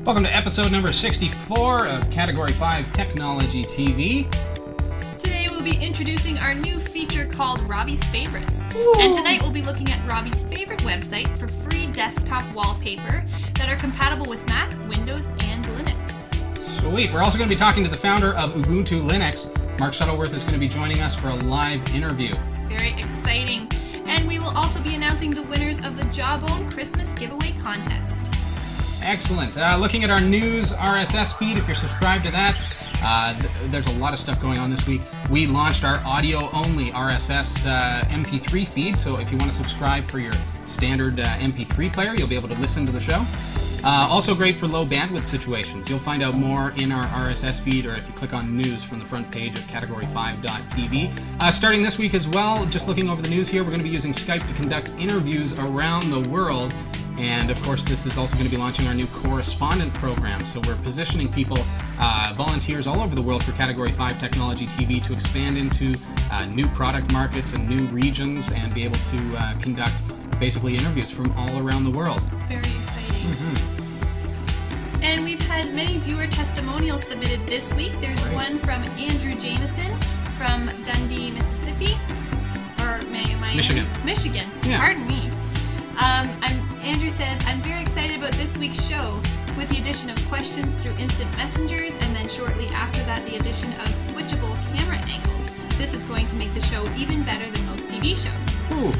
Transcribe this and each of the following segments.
Welcome to episode number 64 of Category 5 Technology TV. Today we'll be introducing our new feature called Robbie's Favorites. Ooh. And tonight we'll be looking at Robbie's favorite website for free desktop wallpaper that are compatible with Mac, Windows, and Linux. Sweet. We're also going to be talking to the founder of Ubuntu Linux. Mark Shuttleworth is going to be joining us for a live interview. Very exciting. And we will also be announcing the winners of the Jawbone Christmas Giveaway contest. Excellent. Looking at our news RSS feed, if you're subscribed to that, there's a lot of stuff going on this week. We launched our audio-only RSS MP3 feed, so if you want to subscribe for your standard MP3 player, you'll be able to listen to the show. Also great for low bandwidth situations. You'll find out more in our RSS feed, or if you click on news from the front page of category5.tv. Starting this week as well, just looking over the news here, we're going to be using Skype to conduct interviews around the world. And of course, this is also going to be launching our new correspondent program. So we're positioning people, volunteers all over the world for Category 5 Technology TV to expand into new product markets and new regions and be able to conduct basically interviews from all around the world. Very exciting. Mm-hmm. And we've had many viewer testimonials submitted this week. There's one from Andrew Jameson from Dundee, Mississippi. Or Michigan. Michigan. Yeah. Pardon me. Andrew says, I'm very excited about this week's show with the addition of questions through instant messengers and then shortly after that the addition of switchable camera angles. This is going to make the show even better than most TV shows. Ooh.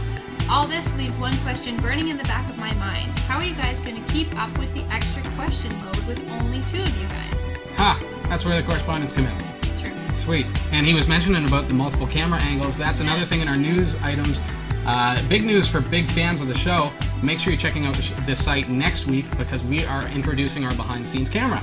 All this leaves one question burning in the back of my mind. How are you guys going to keep up with the extra question load with only two of you guys? Ha! That's where the correspondents come in. True. Sweet. And he was mentioning about the multiple camera angles. That's another thing in our news items. Big news for big fans of the show. Make sure you're checking out this site next week because we are introducing our behind-the-scenes camera.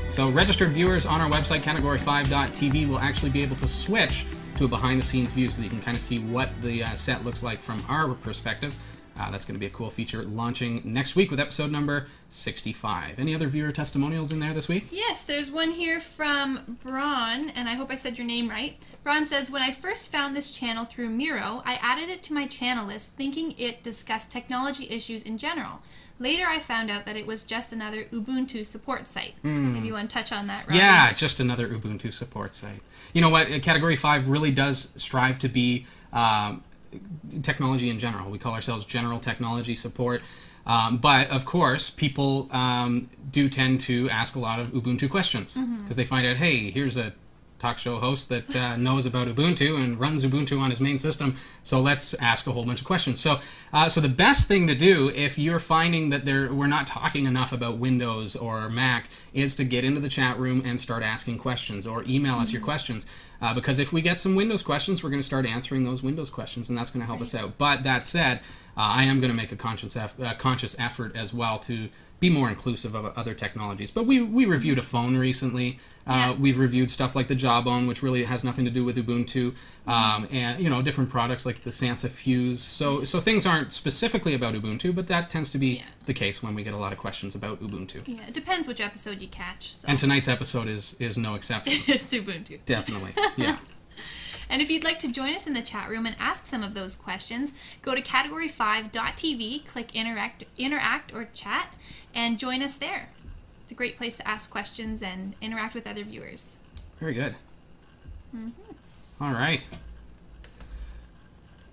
So registered viewers on our website, category5.tv, will actually be able to switch to a behind-the-scenes view so that you can kind of see what the set looks like from our perspective. That's going to be a cool feature launching next week with episode number 65. Any other viewer testimonials in there this week? Yes, there's one here from Braun, and I hope I said your name right. Braun says, when I first found this channel through Miro, I added it to my channel list thinking it discussed technology issues in general. Later I found out that it was just another Ubuntu support site. Maybe you want to touch on that, Robbie? Yeah, just another Ubuntu support site. You know what? Category 5 really does strive to be technology in general. We call ourselves general technology support. But of course, people do tend to ask a lot of Ubuntu questions because they find out, hey, here's a talk show host that knows about Ubuntu and runs Ubuntu on his main system, so let's ask a whole bunch of questions. So so the best thing to do if you're finding that we're not talking enough about Windows or Mac is to get into the chat room and start asking questions or email us your questions. Because if we get some Windows questions, we're going to start answering those Windows questions, and that's going to help us out. But that said, I am going to make a conscious effort as well to be more inclusive of other technologies. But we reviewed a phone recently. We've reviewed stuff like the Jawbone, which really has nothing to do with Ubuntu, and different products like the Sansa Fuse. So things aren't specifically about Ubuntu, but that tends to be the case when we get a lot of questions about Ubuntu. Yeah, it depends which episode you catch. So. And tonight's episode is no exception. It's Ubuntu. Definitely, yeah. And if you'd like to join us in the chat room and ask some of those questions, go to category5.tv, click interact or chat, and join us there. It's a great place to ask questions and interact with other viewers. Very good. All right.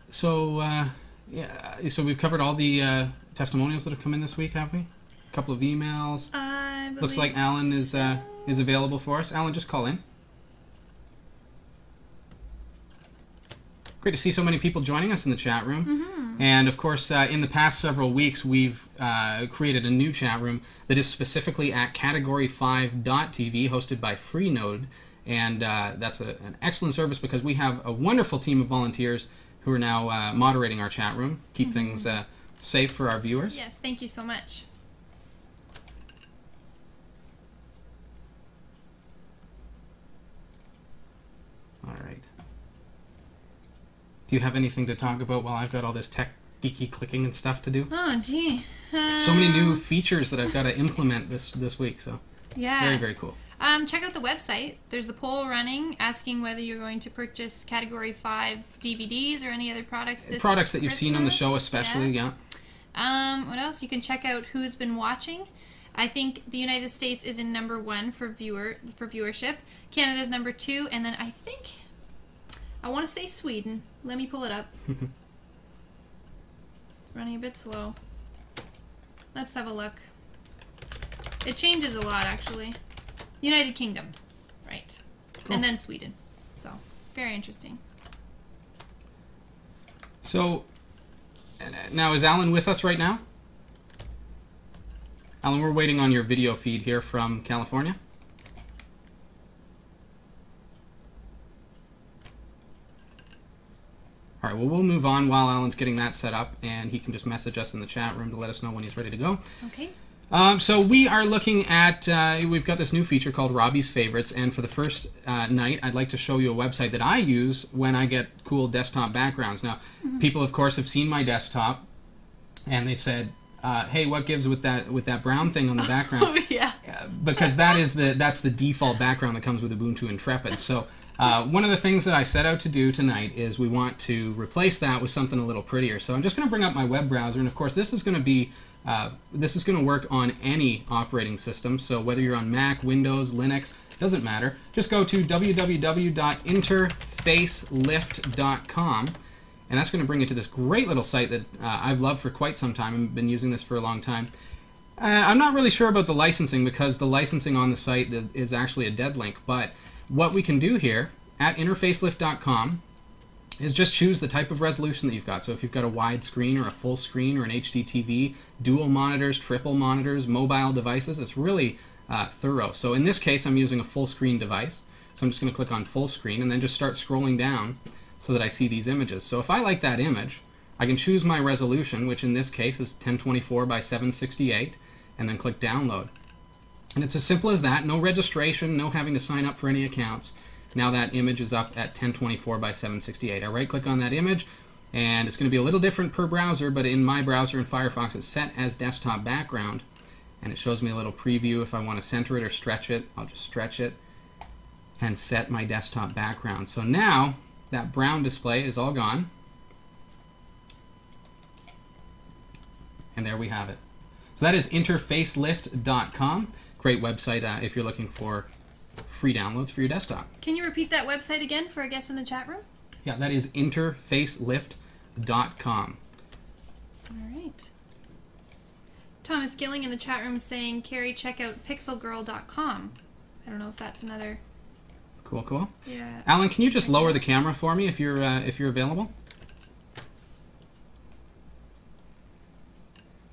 So, so we've covered all the testimonials that have come in this week, have we? A couple of emails. Looks like Alan is available for us. Alan, just call in. Great to see so many people joining us in the chat room. And of course, in the past several weeks, we've created a new chat room that is specifically at category5.tv, hosted by Freenode. And that's an excellent service because we have a wonderful team of volunteers who are now moderating our chat room, keep things safe for our viewers. Yes, thank you so much. All right. Do you have anything to talk about while I've got all this tech geeky clicking and stuff to do? Oh, gee. So many new features that I've got to implement this week, so yeah. Very, very cool. Check out the website. There's the poll running asking whether you're going to purchase Category 5 DVDs or any other products this products that you've Christmas. seen on the show especially, yeah. What else? You can check out who's been watching. I think the United States is in number 1 for viewership. Canada's number 2, and then I think I want to say Sweden. Let me pull it up. It's running a bit slow. Let's have a look. It changes a lot, actually. United Kingdom, right? Cool. And then Sweden. So very interesting. So now is Alan with us right now? Alan, we're waiting on your video feed here from California. All right, well, we'll move on while Alan's getting that set up, and he can just message us in the chat room to let us know when he's ready to go. Okay. So we are looking at, we've got this new feature called Robbie's Favorites, and for the first night, I'd like to show you a website that I use when I get cool desktop backgrounds. Now, people, of course, have seen my desktop, and they've said, hey, what gives with that brown thing on the background? Oh, yeah. Because that's the default background that comes with Ubuntu Intrepid. So one of the things that I set out to do tonight is we want to replace that with something a little prettier. So I'm just going to bring up my web browser, and of course this is going to be work on any operating system. So whether you're on Mac, Windows, Linux, doesn't matter. Just go to www.interfacelift.com. And that's going to bring you to this great little site that I've loved for quite some time. I've been using this for a long time. I'm not really sure about the licensing because the licensing on the site is actually a dead link. But what we can do here at interfacelift.com is just choose the type of resolution that you've got. So if you've got a wide screen or a full screen or an HD TV, dual monitors, triple monitors, mobile devices, it's really thorough. So in this case, I'm using a full screen device. So I'm just going to click on full screen and then just start scrolling down so that I see these images. So if I like that image, I can choose my resolution, which in this case is 1024 by 768, and then click download. And it's as simple as that. No registration, no having to sign up for any accounts. Now that image is up at 1024 by 768. I right click on that image, and it's going to be a little different per browser, but in my browser in Firefox it's set as desktop background, and it shows me a little preview. If I want to center it or stretch it, I'll just stretch it and set my desktop background. So now that brown display is all gone. And there we have it. So that is interfacelift.com. Great website if you're looking for free downloads for your desktop. Can you repeat that website again for our guests in the chat room? Yeah, that is interfacelift.com. All right. Thomas Gilling in the chat room saying, Carrie, check out pixelgirl.com. I don't know if that's another... Cool. Yeah. Alan, can you just lower the camera for me if you're available?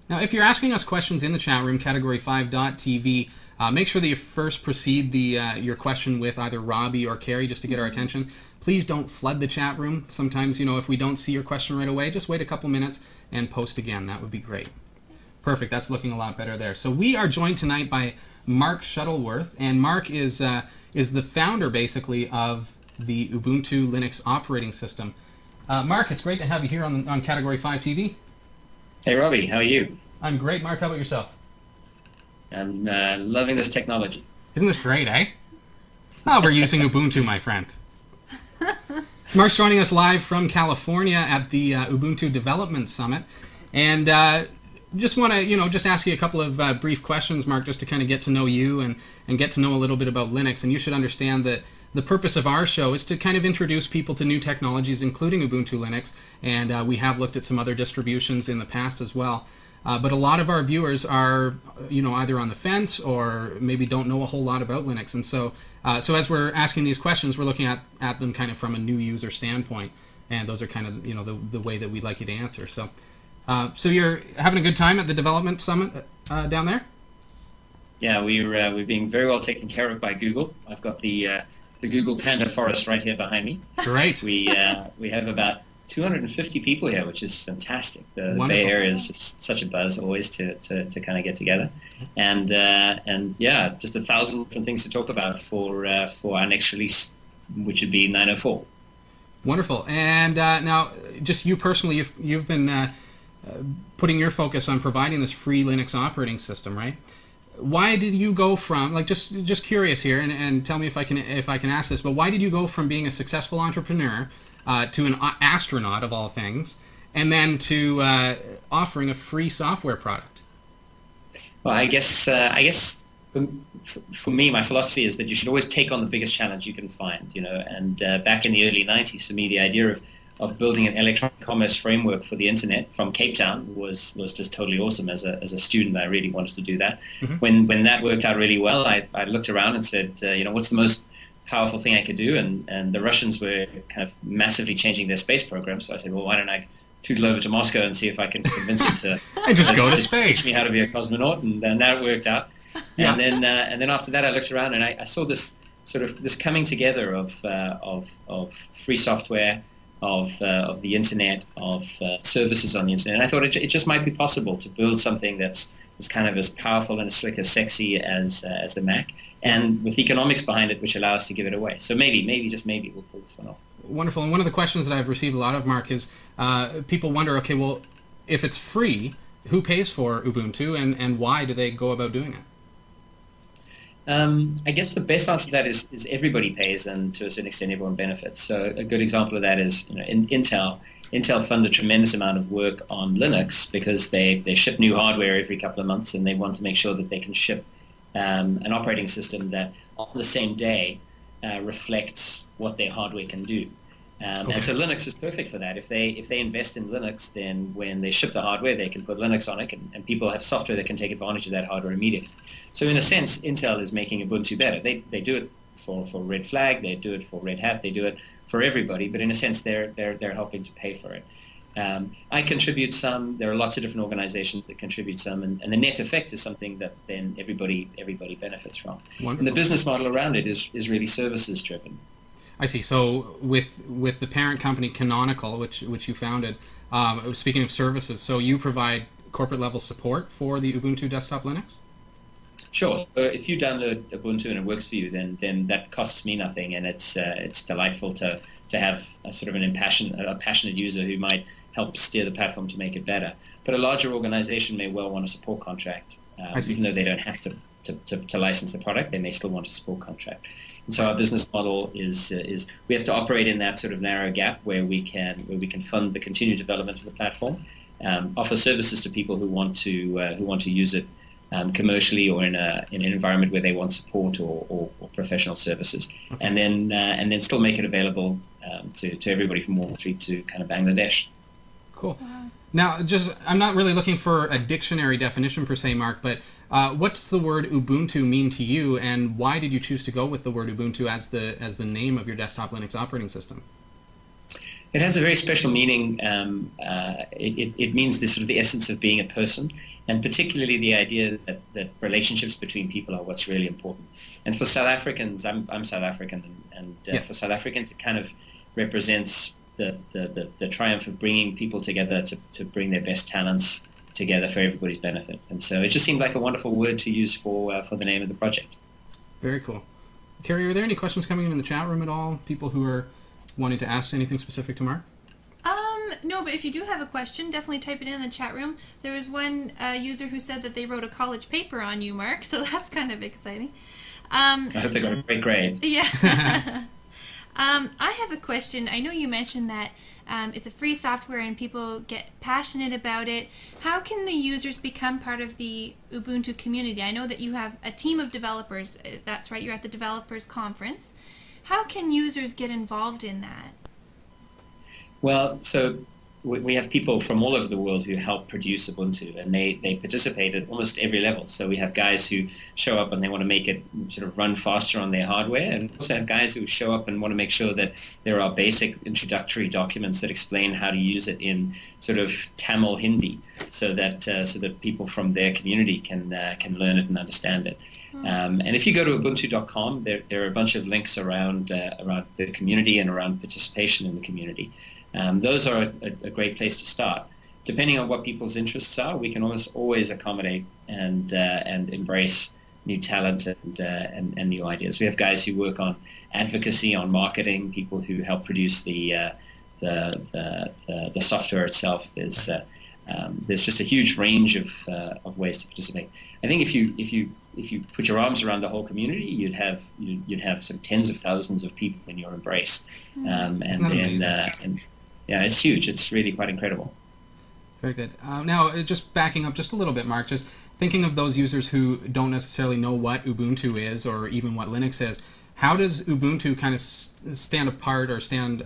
Now, if you're asking us questions in the chat room, category5.tv, make sure that you first proceed your question with either Robbie or Carrie just to get our attention. Please don't flood the chat room. Sometimes, if we don't see your question right away, just wait a couple minutes and post again. That would be great. Perfect. That's looking a lot better there. So we are joined tonight by Mark Shuttleworth, and Mark is the founder, basically, of the Ubuntu Linux operating system. Mark, it's great to have you here on Category 5 TV. Hey, Robbie, how are you? I'm great. Mark, how about yourself? I'm loving this technology. Isn't this great, eh? Oh, we're using Ubuntu, my friend. So Mark's joining us live from California at the Ubuntu Development Summit. And just want to, just ask you a couple of brief questions, Mark, just to kind of get to know you and get to know a little bit about Linux. And you should understand that the purpose of our show is to kind of introduce people to new technologies, including Ubuntu Linux. And we have looked at some other distributions in the past as well. But a lot of our viewers are, either on the fence or maybe don't know a whole lot about Linux. And so as we're asking these questions, we're looking at them kind of from a new user standpoint. And those are kind of, the way that we'd like you to answer. So you're having a good time at the Development Summit down there? Yeah, we're being very well taken care of by Google. I've got the Google Panda Forest right here behind me. Great. We have about 250 people here, which is fantastic. The Wonderful. Bay Area is just such a buzz always to kind of get together, and yeah, just 1,000 different things to talk about for our next release, which would be 904. Wonderful. And now, just you personally, you've been putting your focus on providing this free Linux operating system, right? Why did you go from, just curious here, and tell me if I can ask this, but why did you go from being a successful entrepreneur to an astronaut of all things, and then to offering a free software product? Well, I guess for me, my philosophy is that you should always take on the biggest challenge you can find, And back in the early 90s, for me, the idea of building an electronic commerce framework for the internet from Cape Town was just totally awesome. As a student, I really wanted to do that. Mm-hmm. When that worked out really well, I looked around and said, what's the most powerful thing I could do? And the Russians were kind of massively changing their space program. So I said, well, why don't I tootle over to Moscow and see if I can convince him to and just go to space, teach me how to be a cosmonaut, and then that worked out. Yeah. And then after that, I looked around and I saw this sort of this coming together of free software, of the internet, of services on the internet. And I thought it just might be possible to build something that's kind of as powerful and as slick, as sexy as the Mac, and with economics behind it, which allow us to give it away. So maybe, just maybe, we'll pull this one off. Wonderful. And one of the questions that I've received a lot of, Mark, is people wonder, okay, well, if it's free, who pays for Ubuntu, and why do they go about doing it? I guess the best answer to that is everybody pays, and to a certain extent everyone benefits. So a good example of that is Intel fund a tremendous amount of work on Linux because they ship new hardware every couple of months, and they want to make sure that they can ship an operating system that on the same day reflects what their hardware can do. Okay. And so Linux is perfect for that. If they invest in Linux, then when they ship the hardware, they can put Linux on it, and people have software that can take advantage of that hardware immediately. So in a sense, Intel is making Ubuntu better. They do it for Red Flag, they do it for Red Hat, they do it for everybody. But in a sense, they're helping to pay for it. I contribute some. There are lots of different organizations that contribute some, and the net effect is something that then everybody benefits from. Wonderful. And the business model around it is really services driven. I see. So with the parent company Canonical, which you founded, speaking of services, so you provide corporate level support for the Ubuntu desktop Linux? Sure. So if you download Ubuntu and it works for you, then that costs me nothing, and it's delightful to have a sort of a passionate user who might help steer the platform to make it better. But a larger organization may well want a support contract, even though they don't have to license the product, they may still want a support contract. And so our business model is we have to operate in that sort of narrow gap where we can fund the continued development of the platform, offer services to people who want to use it commercially or in an environment where they want support or professional services, okay. and then still make it available to everybody from Wall Street to kind of Bangladesh. Cool. Wow. Now, I'm not really looking for a dictionary definition per se, Mark, but what does the word Ubuntu mean to you, and why did you choose to go with the word Ubuntu as the name of your desktop Linux operating system? It has a very special meaning. It means this sort of the essence of being a person, and particularly the idea that relationships between people are what's really important. And for South Africans, I'm South African, and for South Africans, it kind of represents the triumph of bringing people together to bring their best talents together for everybody's benefit. And so it just seemed like a wonderful word to use for the name of the project. Very cool. Carrie, are there any questions coming in the chat room at all? People who are wanting to ask anything specific to Mark? No, but if you do have a question, definitely type it in the chat room. There was one user who said that they wrote a college paper on you, Mark, so that's kind of exciting. I hope they got a great grade. Yeah. I have a question. I know you mentioned that it's a free software and people get passionate about it. How can the users become part of the Ubuntu community? I know that you have a team of developers. That's right, you're at the developers conference. How can users get involved in that? Well, so we have people from all over the world who help produce Ubuntu, and they participate at almost every level. So we have guys who show up and they want to make it sort of run faster on their hardware, and we also have guys who show up and want to make sure that there are basic introductory documents that explain how to use it in sort of Tamil Hindi, so that people from their community can learn it and understand it. And if you go to Ubuntu.com, there are a bunch of links around the community and around participation in the community. Those are a great place to start. Depending on what people's interests are, we can almost always accommodate and embrace new talent and new ideas. We have guys who work on advocacy, on marketing, people who help produce the software itself. There's just a huge range of ways to participate. I think if you put your arms around the whole community, you'd have some tens of thousands of people in your embrace, and it's huge. It's really quite incredible. Very good. Now, just backing up just a little bit, Mark, just thinking of those users who don't necessarily know what Ubuntu is or even what Linux is, how does Ubuntu kind of stand apart or stand,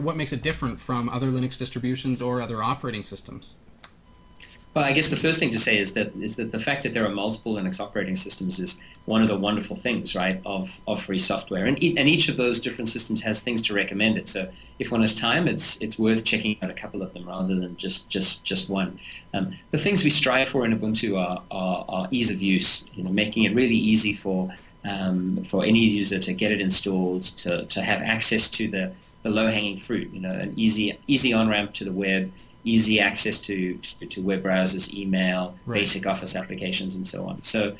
what makes it different from other Linux distributions or other operating systems? Well, I guess the first thing to say is that the fact that there are multiple Linux operating systems is one of the wonderful things, right, of free software. And each of those different systems has things to recommend it. So if one has time, it's worth checking out a couple of them rather than just one. The things we strive for in Ubuntu are ease of use, making it really easy for any user to get it installed, to have access to the low-hanging fruit, an easy on-ramp to the web, easy access to web browsers, email, right, basic Office applications, and so on. So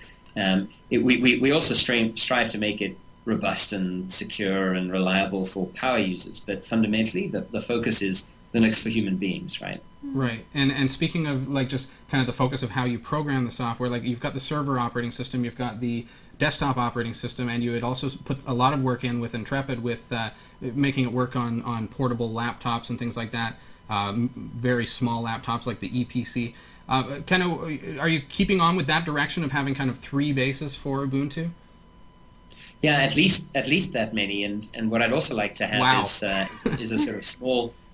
we also strive to make it robust and secure and reliable for power users. But fundamentally, the focus is Linux for human beings, right? Right. And speaking of like just kind of the focus of how you program the software, like you've got the server operating system, you've got the desktop operating system, and you had also put a lot of work in with Intrepid with making it work on portable laptops and things like that. Very small laptops like the EPC. Are you keeping on with that direction of having kind of 3 bases for Ubuntu? Yeah, at least that many. And what I'd also like to have wow, is a sort of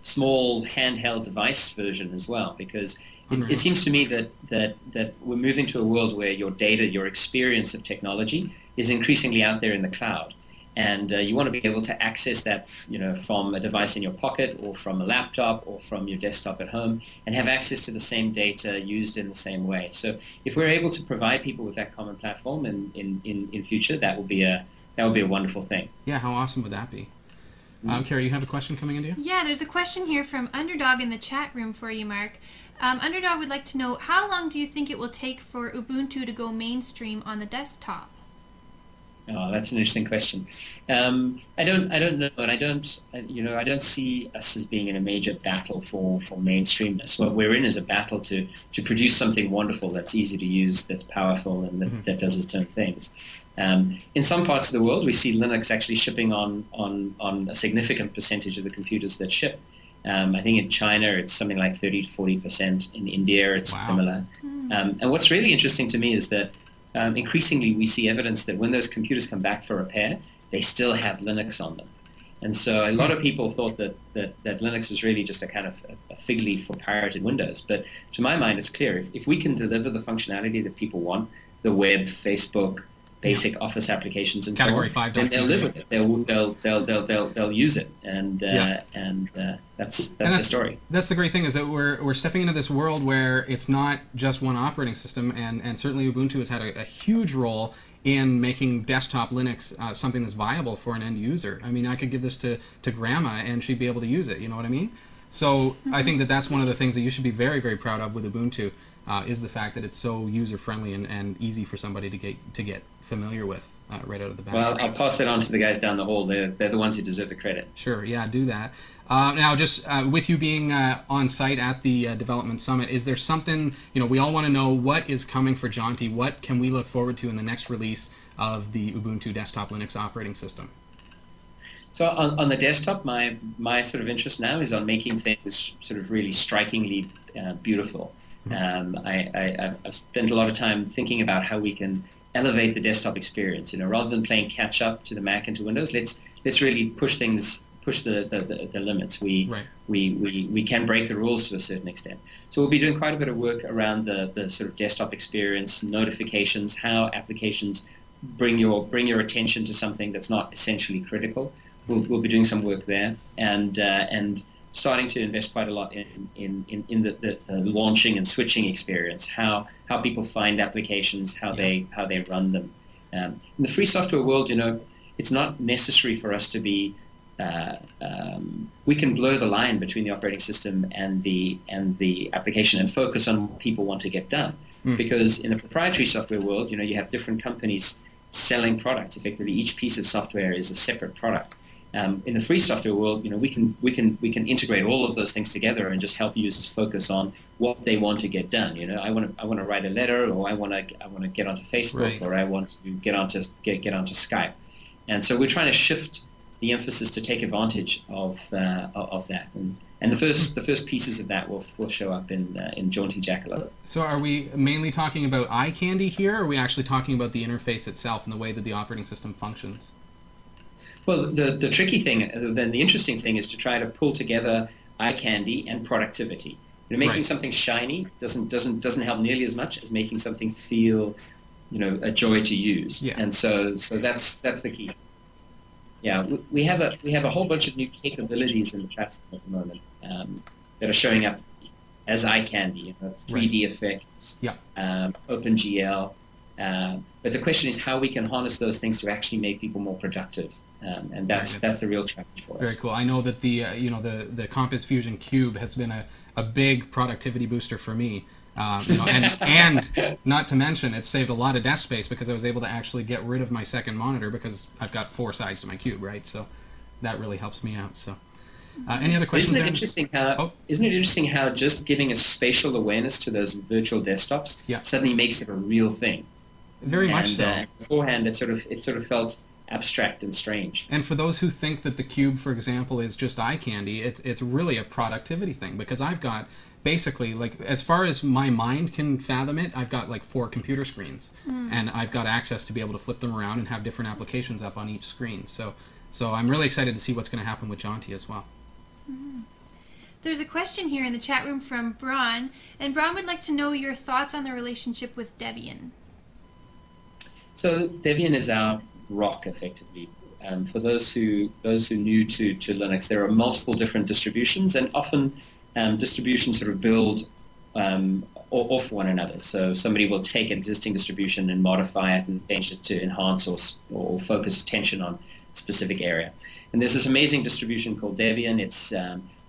small handheld device version as well, because it seems to me that we're moving to a world where your data, your experience of technology is increasingly out there in the cloud. And you want to be able to access that, from a device in your pocket or from a laptop or from your desktop at home, and have access to the same data used in the same way. So if we're able to provide people with that common platform in future, that will be a wonderful thing. Yeah, how awesome would that be? Carrie, you have a question coming into you? Yeah, there's a question here from Underdog in the chat room for you, Mark. Underdog would like to know, how long do you think it will take for Ubuntu to go mainstream on the desktop? Oh, that's an interesting question. I don't know, and I don't see us as being in a major battle for mainstreamness. What we're in is a battle to produce something wonderful that's easy to use, that's powerful, and that does its own things. In some parts of the world, we see Linux actually shipping on a significant percentage of the computers that ship. I think in China it's something like 30 to 40%. In India it's similar. And what's really interesting to me is that increasingly we see evidence that when those computers come back for repair, they still have Linux on them. And so a lot of people thought that Linux was really just a kind of a fig leaf for pirated Windows. But to my mind, it's clear. If we can deliver the functionality that people want, the web, Facebook, basic Office applications, and Category so on, 5.2, then they'll live with it. They'll use it, and that's the story. That's the great thing, is that we're stepping into this world where it's not just one operating system, and certainly Ubuntu has had a huge role in making desktop Linux something that's viable for an end user. I mean, I could give this to Grandma and she'd be able to use it. You know what I mean? So I think that's one of the things that you should be very, very proud of with Ubuntu, is the fact that it's so user friendly and easy for somebody to get familiar with right out of the bat. Well, I'll pass that on to the guys down the hall. They're the ones who deserve the credit. Sure, yeah, do that. Now, just with you being on site at the Development Summit, is there something, we all want to know what is coming for Jaunty? What can we look forward to in the next release of the Ubuntu Desktop Linux operating system? So on the desktop, my sort of interest now is on making things sort of really strikingly beautiful. I've spent a lot of time thinking about how we can elevate the desktop experience. Rather than playing catch up to the Mac and to Windows, let's really push the limits. We can break the rules to a certain extent. So we'll be doing quite a bit of work around the sort of desktop experience, notifications, how applications bring your attention to something that's not essentially critical. We'll be doing some work there, and starting to invest quite a lot in the launching and switching experience, how people find applications, how they run them. In the free software world, it's not necessary for us to be. We can blur the line between the operating system and the application and focus on what people want to get done. Because in the proprietary software world, you have different companies selling products. Effectively, each piece of software is a separate product. In the free software world, we can integrate all of those things together and just help users focus on what they want to get done. I want to write a letter, or I want to get onto Facebook, right, or I want to get onto Skype. And so we're trying to shift the emphasis to take advantage of that. And the first pieces of that will show up in Jaunty Jackalope. So are we mainly talking about eye candy here, or are we actually talking about the interface itself and the way that the operating system functions? Well, the tricky thing, then the interesting thing, is to try to pull together eye candy and productivity. Making something shiny doesn't help nearly as much as making something feel, a joy to use. Yeah. And so that's the key. Yeah, we have a whole bunch of new capabilities in the platform at the moment that are showing up as eye candy. 3D effects, OpenGL. But the question is how we can harness those things to actually make people more productive, and that's the real challenge for us. Very cool. I know that the Compass Fusion Cube has been a big productivity booster for me. And not to mention, it saved a lot of desk space because I was able to actually get rid of my second monitor because I've got 4 sides to my cube, right? So that really helps me out. So, any other questions? Isn't it interesting how just giving a spatial awareness to those virtual desktops suddenly makes it a real thing? Very much so. Beforehand, it sort of felt abstract and strange. And for those who think that the cube, for example, is just eye candy, it's really a productivity thing because I've got basically, like, as far as my mind can fathom it, I've got like 4 computer screens, and I've got access to be able to flip them around and have different applications up on each screen. So I'm really excited to see what's going to happen with Jaunty as well. There's a question here in the chat room from Braun, and Braun would like to know your thoughts on the relationship with Debian. So Debian is our rock, effectively. For those who new to Linux, there are multiple different distributions, and often distributions sort of build off one another. So somebody will take an existing distribution and modify it and change it to enhance or focus attention on a specific area. And there's this amazing distribution called Debian. It's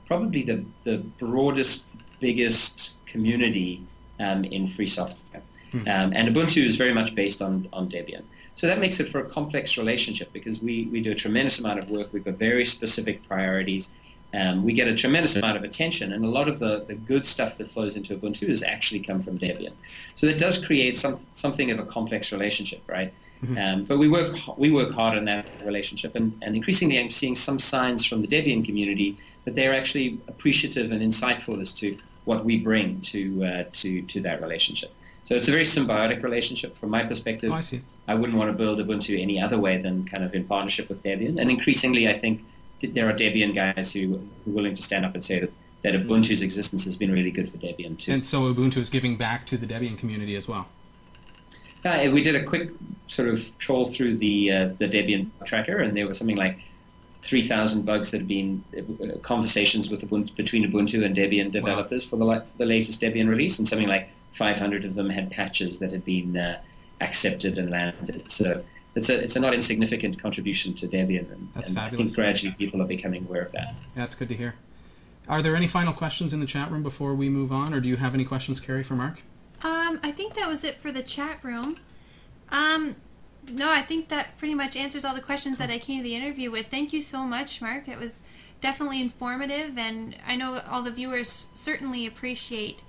probably the broadest, biggest community in free software. And Ubuntu is very much based on Debian. So that makes it for a complex relationship because we do a tremendous amount of work. We've got very specific priorities. We get a tremendous amount of attention, and a lot of the good stuff that flows into Ubuntu has actually come from Debian. So that does create something of a complex relationship, right? But we work hard on that relationship, and increasingly I'm seeing some signs from the Debian community that they're actually appreciative and insightful as to what we bring to that relationship. So it's a very symbiotic relationship from my perspective. Oh, I see. I wouldn't want to build Ubuntu any other way than kind of in partnership with Debian. And increasingly, I think there are Debian guys who are willing to stand up and say that Ubuntu's existence has been really good for Debian too. And so Ubuntu is giving back to the Debian community as well. We did a quick sort of trawl through the Debian tracker, and there was something like 3,000 bugs that had been conversations with between Ubuntu and Debian developers for the latest Debian release, and something like 500 of them had patches that had been accepted and landed. So it's a not insignificant contribution to Debian, and I think gradually people are becoming aware of that. That's good to hear. Are there any final questions in the chat room before we move on, or do you have any questions, Carrie, for Mark? I think that was it for the chat room. No, I think that pretty much answers all the questions that I came to the interview with. Thank you so much, Mark. It was definitely informative, and I know all the viewers certainly appreciate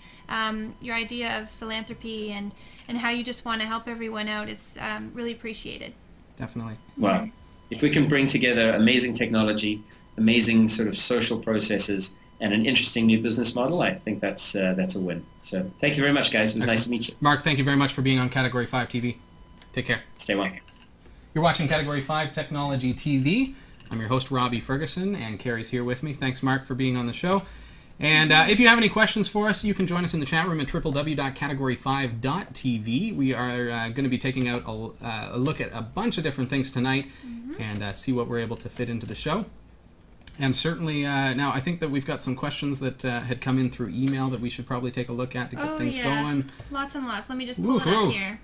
your idea of philanthropy and how you just want to help everyone out. It's really appreciated. Definitely. Well, if we can bring together amazing technology, amazing sort of social processes, and an interesting new business model, I think that's a win. So thank you very much, guys. It was nice to meet you. Mark, thank you very much for being on Category 5 TV. Take care. Stay well. You're watching Category 5 Technology TV. I'm your host, Robbie Ferguson, and Carrie's here with me. Thanks, Mark, for being on the show. And if you have any questions for us, you can join us in the chat room at www.category5.tv. We are going to be taking out a look at a bunch of different things tonight and see what we're able to fit into the show. And certainly, now I think that we've got some questions that had come in through email that we should probably take a look at to get things going. Lots and lots. Let me just pull it up here.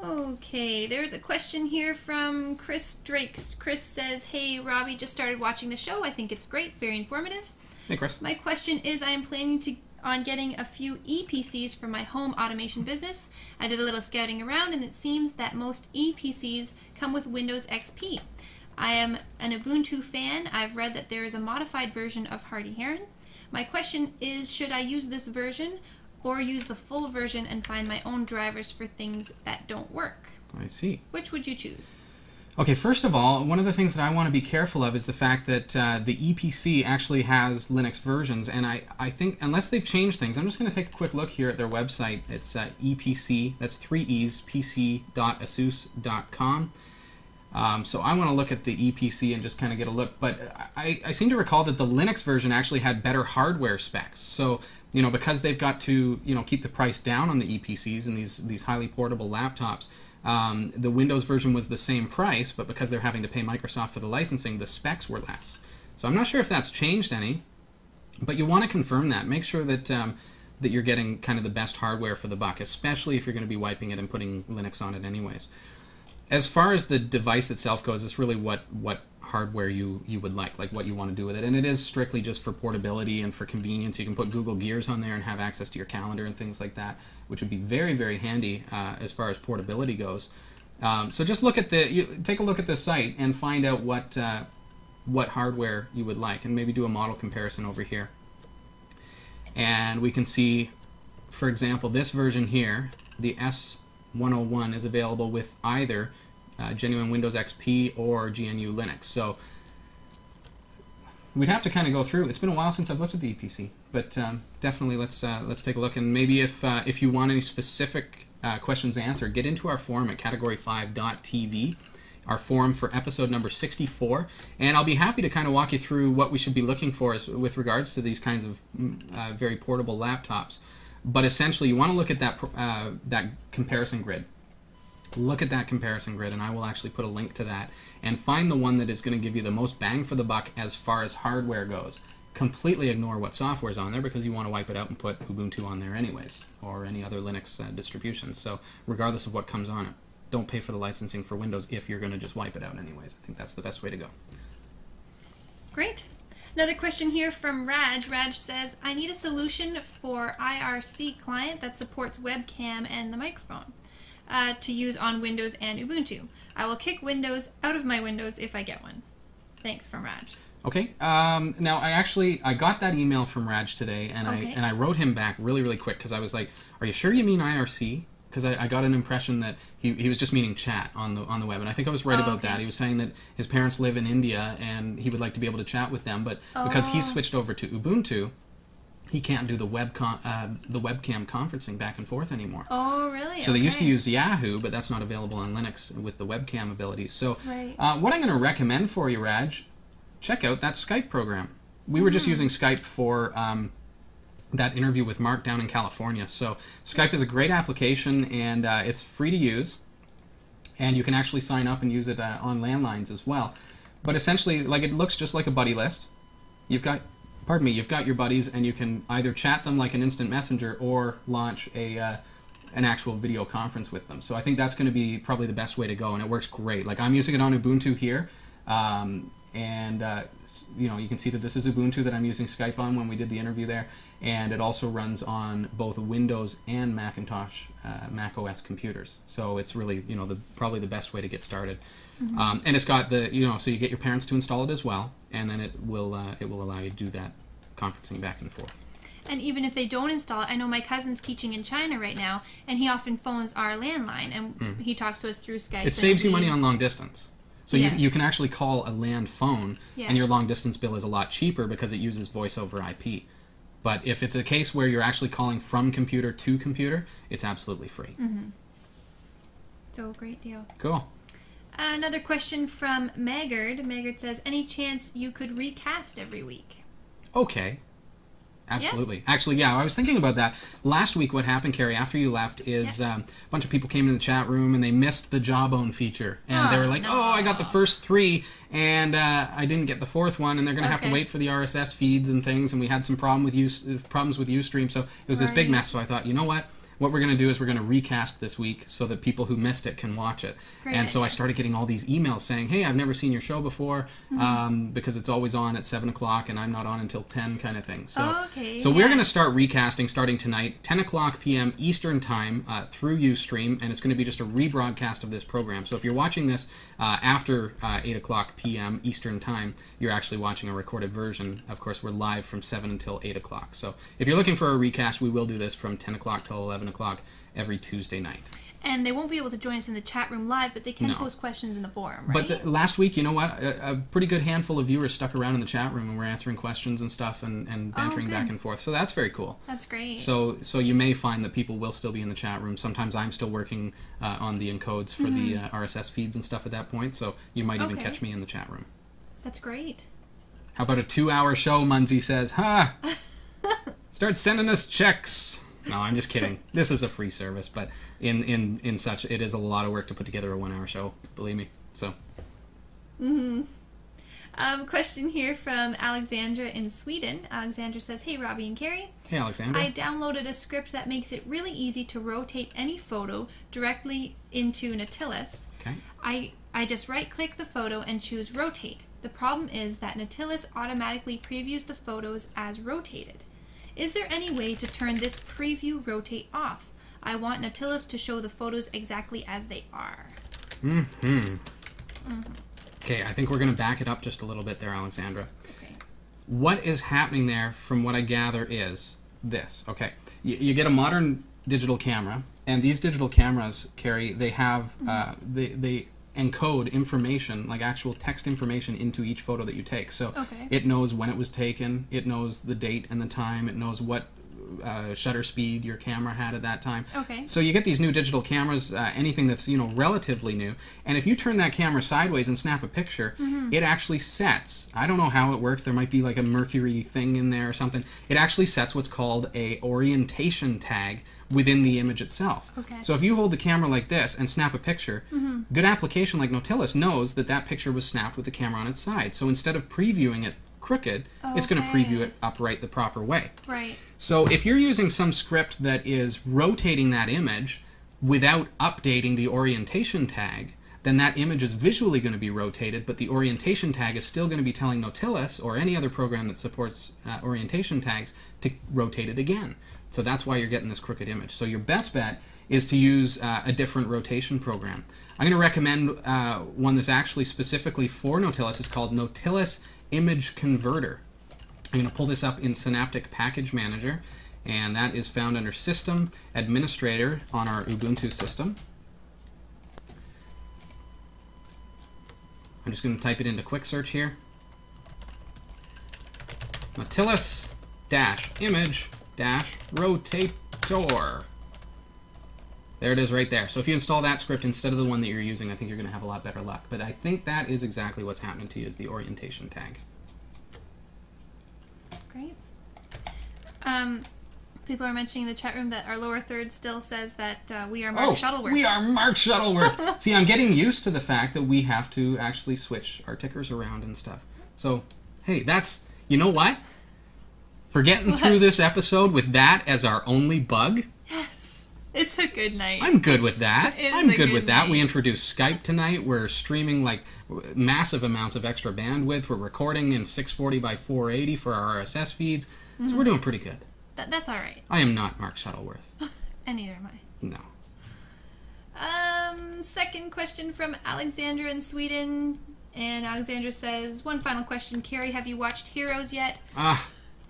Okay, there's a question here from Chris Drakes. Chris says, "Hey, Robbie, just started watching the show. I think it's great, very informative. Hey, Chris. My question is, I am planning on getting a few EPCs for my home automation business. I did a little scouting around, and it seems that most EPCs come with Windows XP. I am an Ubuntu fan. I've read that there is a modified version of Hardy Heron. My question is, should I use this version, or use the full version and find my own drivers for things that don't work. I see. Which would you choose? Okay, first of all, one of the things that I want to be careful of is the fact that the EPC actually has Linux versions, and I think, unless they've changed things, I'm just going to take a quick look here at their website. It's EPC, that's 3 E's, pc.asus.com. So I want to look at the EPC and just kind of get a look, but I seem to recall that the Linux version actually had better hardware specs. So, you know, because they've got to, you know, keep the price down on the EPCs and these highly portable laptops, the Windows version was the same price, but because they're having to pay Microsoft for the licensing, the specs were less. So I'm not sure if that's changed any, but you want to confirm that. Make sure that that you're getting kind of the best hardware for the buck, especially if you're going to be wiping it and putting Linux on it anyways. As far as the device itself goes, it's really what hardware you would like what you want to do with it. And it is strictly just for portability and for convenience. You can put Google Gears on there and have access to your calendar and things like that, which would be very, very handy as far as portability goes. So just look at take a look at the site and find out what hardware you would like, and maybe do a model comparison over here. And we can see, for example, this version here, the S101, is available with either genuine Windows XP or GNU Linux. So we'd have to kind of go through. It's been a while since I've looked at the EPC, but definitely let's take a look. And maybe if you want any specific questions answered, get into our forum at category5.tv, our forum for episode number 64, and I'll be happy to kind of walk you through what we should be looking for with regards to these kinds of very portable laptops. But essentially, you want to look at that comparison grid. Look at that comparison grid, and I will actually put a link to that, and find the one that is going to give you the most bang for the buck as far as hardware goes. Completely ignore what software is on there, because you want to wipe it out and put Ubuntu on there anyways, or any other Linux distributions. So regardless of what comes on it, don't pay for the licensing for Windows if you're going to just wipe it out anyways. I think that's the best way to go. Great. Another question here from Raj. Raj says, I need a solution for IRC client that supports webcam and the microphone to use on Windows and Ubuntu. I will kick Windows out of my Windows if I get one. Thanks, from Raj. Okay. Now I got that email from Raj today, and I wrote him back really, really quick, because I was like, are you sure you mean IRC? Because I got an impression that he was just meaning chat on the web, and I think I was right about that. He was saying that his parents live in India and he would like to be able to chat with them, but because he's switched over to Ubuntu, he can't do the webcam conferencing back and forth anymore. Oh, really? So they used to use Yahoo, but that's not available on Linux with the webcam abilities. So what I'm going to recommend for you, Raj, check out that Skype program. We were just using Skype for that interview with Mark down in California. So Skype is a great application, and it's free to use, and you can actually sign up and use it on landlines as well. But essentially, it looks just like a buddy list. You've got your buddies, and you can either chat them like an instant messenger or launch an actual video conference with them. So I think that's going to be probably the best way to go, and it works great. I'm using it on Ubuntu here. And you can see that this is Ubuntu that I'm using Skype on when we did the interview there, and it also runs on both Windows and Macintosh, Mac OS computers. So it's really probably the best way to get started. And it's got so you get your parents to install it as well, and then it will allow you to do that conferencing back and forth. And even if they don't install it, I know my cousin's teaching in China right now, and he often phones our landline, and he talks to us through Skype. It saves you money on long distance. So you can actually call a land phone, and your long distance bill is a lot cheaper because it uses voice over IP. But if it's a case where you're actually calling from computer to computer, it's absolutely free. So, great deal. Cool. Another question from Maggard. Maggard says, any chance you could recast every week? Okay. Absolutely. Yes? Actually, yeah, I was thinking about that. Last week, what happened, Carrie, after you left, is a bunch of people came in the chat room and they missed the Jawbone feature. And they were like, I got the first 3 and I didn't get the 4th one, and they're going to have to wait for the RSS feeds and things, and we had some problems with Ustream, so it was this big mess. So I thought, you know what? what we're going to do is we're going to recast this week so that people who missed it can watch it. Great and so idea. I started getting all these emails saying, hey, I've never seen your show before, because it's always on at 7 o'clock and I'm not on until 10 kind of thing. So, so we're going to start recasting starting tonight, 10 o'clock p.m. Eastern Time through Ustream, and it's going to be just a rebroadcast of this program. So if you're watching this after 8 o'clock p.m. Eastern Time, you're actually watching a recorded version. Of course, we're live from 7 until 8 o'clock. So if you're looking for a recast, we will do this from 10 o'clock till 11 o'clock every Tuesday night. And they won't be able to join us in the chat room live, but they can No. post questions in the forum, right? But last week, you know what? A pretty good handful of viewers stuck around in the chat room and were answering questions and stuff and bantering good. back and forth. So that's very cool. That's great. So you may find that people will still be in the chat room. Sometimes I'm still working on the encodes for the RSS feeds and stuff at that point. So you might even catch me in the chat room. That's great. How about a 2-hour show, Munsey says. Ha! Start sending us checks. No, I'm just kidding. This is a free service, but in such, it is a lot of work to put together a 1-hour show, believe me. So. Question here from Alexandra in Sweden. Alexandra says, hey, Robbie and Carrie. Hey, Alexandra. I downloaded a script that makes it really easy to rotate any photo directly into Nautilus. Okay. I just right-click the photo and choose Rotate. The problem is that Nautilus automatically previews the photos as rotated. Is there any way to turn this preview rotate off? I want Nautilus to show the photos exactly as they are. Okay, I think we're going to back it up just a little bit there, Alexandra. Okay. What is happening there, from what I gather, is this. Okay, you get a modern digital camera, and these digital cameras, Carrie, they have they encode information, like actual text information, into each photo that you take. So it knows when it was taken, it knows the date and the time, it knows what shutter speed your camera had at that time. Okay. So you get these new digital cameras, anything that's relatively new, and if you turn that camera sideways and snap a picture, it actually sets. I don't know how it works. There might be like a Mercury thing in there or something. It actually sets what's called a orientation tag within the image itself. Okay. So if you hold the camera like this and snap a picture, good application like Nautilus knows that that picture was snapped with the camera on its side. So instead of previewing it crooked, it's going to preview it upright the proper way. Right. So if you're using some script that is rotating that image without updating the orientation tag, then that image is visually going to be rotated, but the orientation tag is still going to be telling Nautilus or any other program that supports orientation tags to rotate it again. So that's why you're getting this crooked image. So your best bet is to use a different rotation program. I'm going to recommend one that's actually specifically for Nautilus. It's called Nautilus Image Converter. I'm going to pull this up in Synaptic Package Manager, and that is found under System Administrator on our Ubuntu system. I'm just going to type it into quick search here. Nautilus-image-rotator. There it is right there. So if you install that script instead of the one that you're using, I think you're going to have a lot better luck. But I think that is exactly what's happening to you, is the orientation tag. Great. People are mentioning in the chat room that our lower third still says that we are Mark Shuttleworth. We are Mark Shuttleworth. See, I'm getting used to the fact that we have to actually switch our tickers around and stuff. So, hey, that's, you know what? For getting through this episode with that as our only bug. Yes. It's a good night. I'm good with that. I'm good with that. night. We introduced Skype tonight. We're streaming like massive amounts of extra bandwidth. We're recording in 640 by 480 for our RSS feeds. So we're doing pretty good. That's all right. I am not Mark Shuttleworth. And neither am I. No. Second question from Alexandra in Sweden. And Alexandra says, one final question. Carrie, have you watched Heroes yet?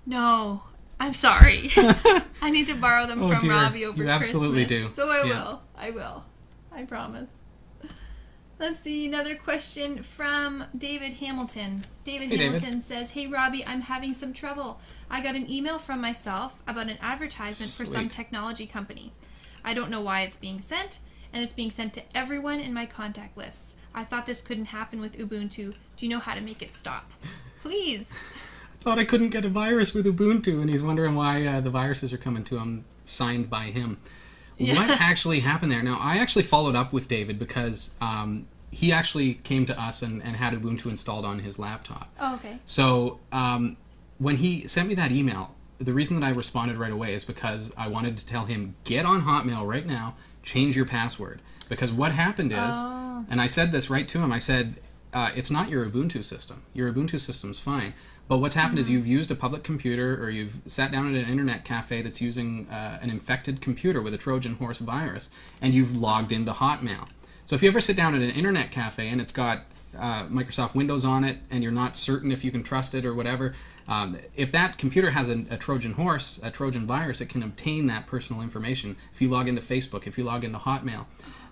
No. I'm sorry. I need to borrow them from dear. Robbie over You Christmas. absolutely do. So I will. I will. I promise. Let's see, another question from David Hamilton. David Hamilton says, hey Robbie, I'm having some trouble. I got an email from myself about an advertisement for some technology company. I don't know why it's being sent, and it's being sent to everyone in my contact lists. I thought this couldn't happen with Ubuntu. Do you know how to make it stop? Please. Thought I couldn't get a virus with Ubuntu, and he's wondering why the viruses are coming to him, signed by him. Yeah. What actually happened there? Now, I actually followed up with David because he actually came to us and had Ubuntu installed on his laptop. Oh, okay. So when he sent me that email, the reason that I responded right away is because I wanted to tell him, get on Hotmail right now, change your password. Because what happened is, and I said this right to him, I said, it's not your Ubuntu system. Your Ubuntu system's fine. But what's happened is you've used a public computer, or you've sat down at an internet cafe that's using an infected computer with a Trojan horse virus, and you've logged into Hotmail. So if you ever sit down at an internet cafe and it's got Microsoft Windows on it, and you're not certain if you can trust it or whatever, if that computer has a Trojan horse, a Trojan virus, it can obtain that personal information. If you log into Facebook, if you log into Hotmail.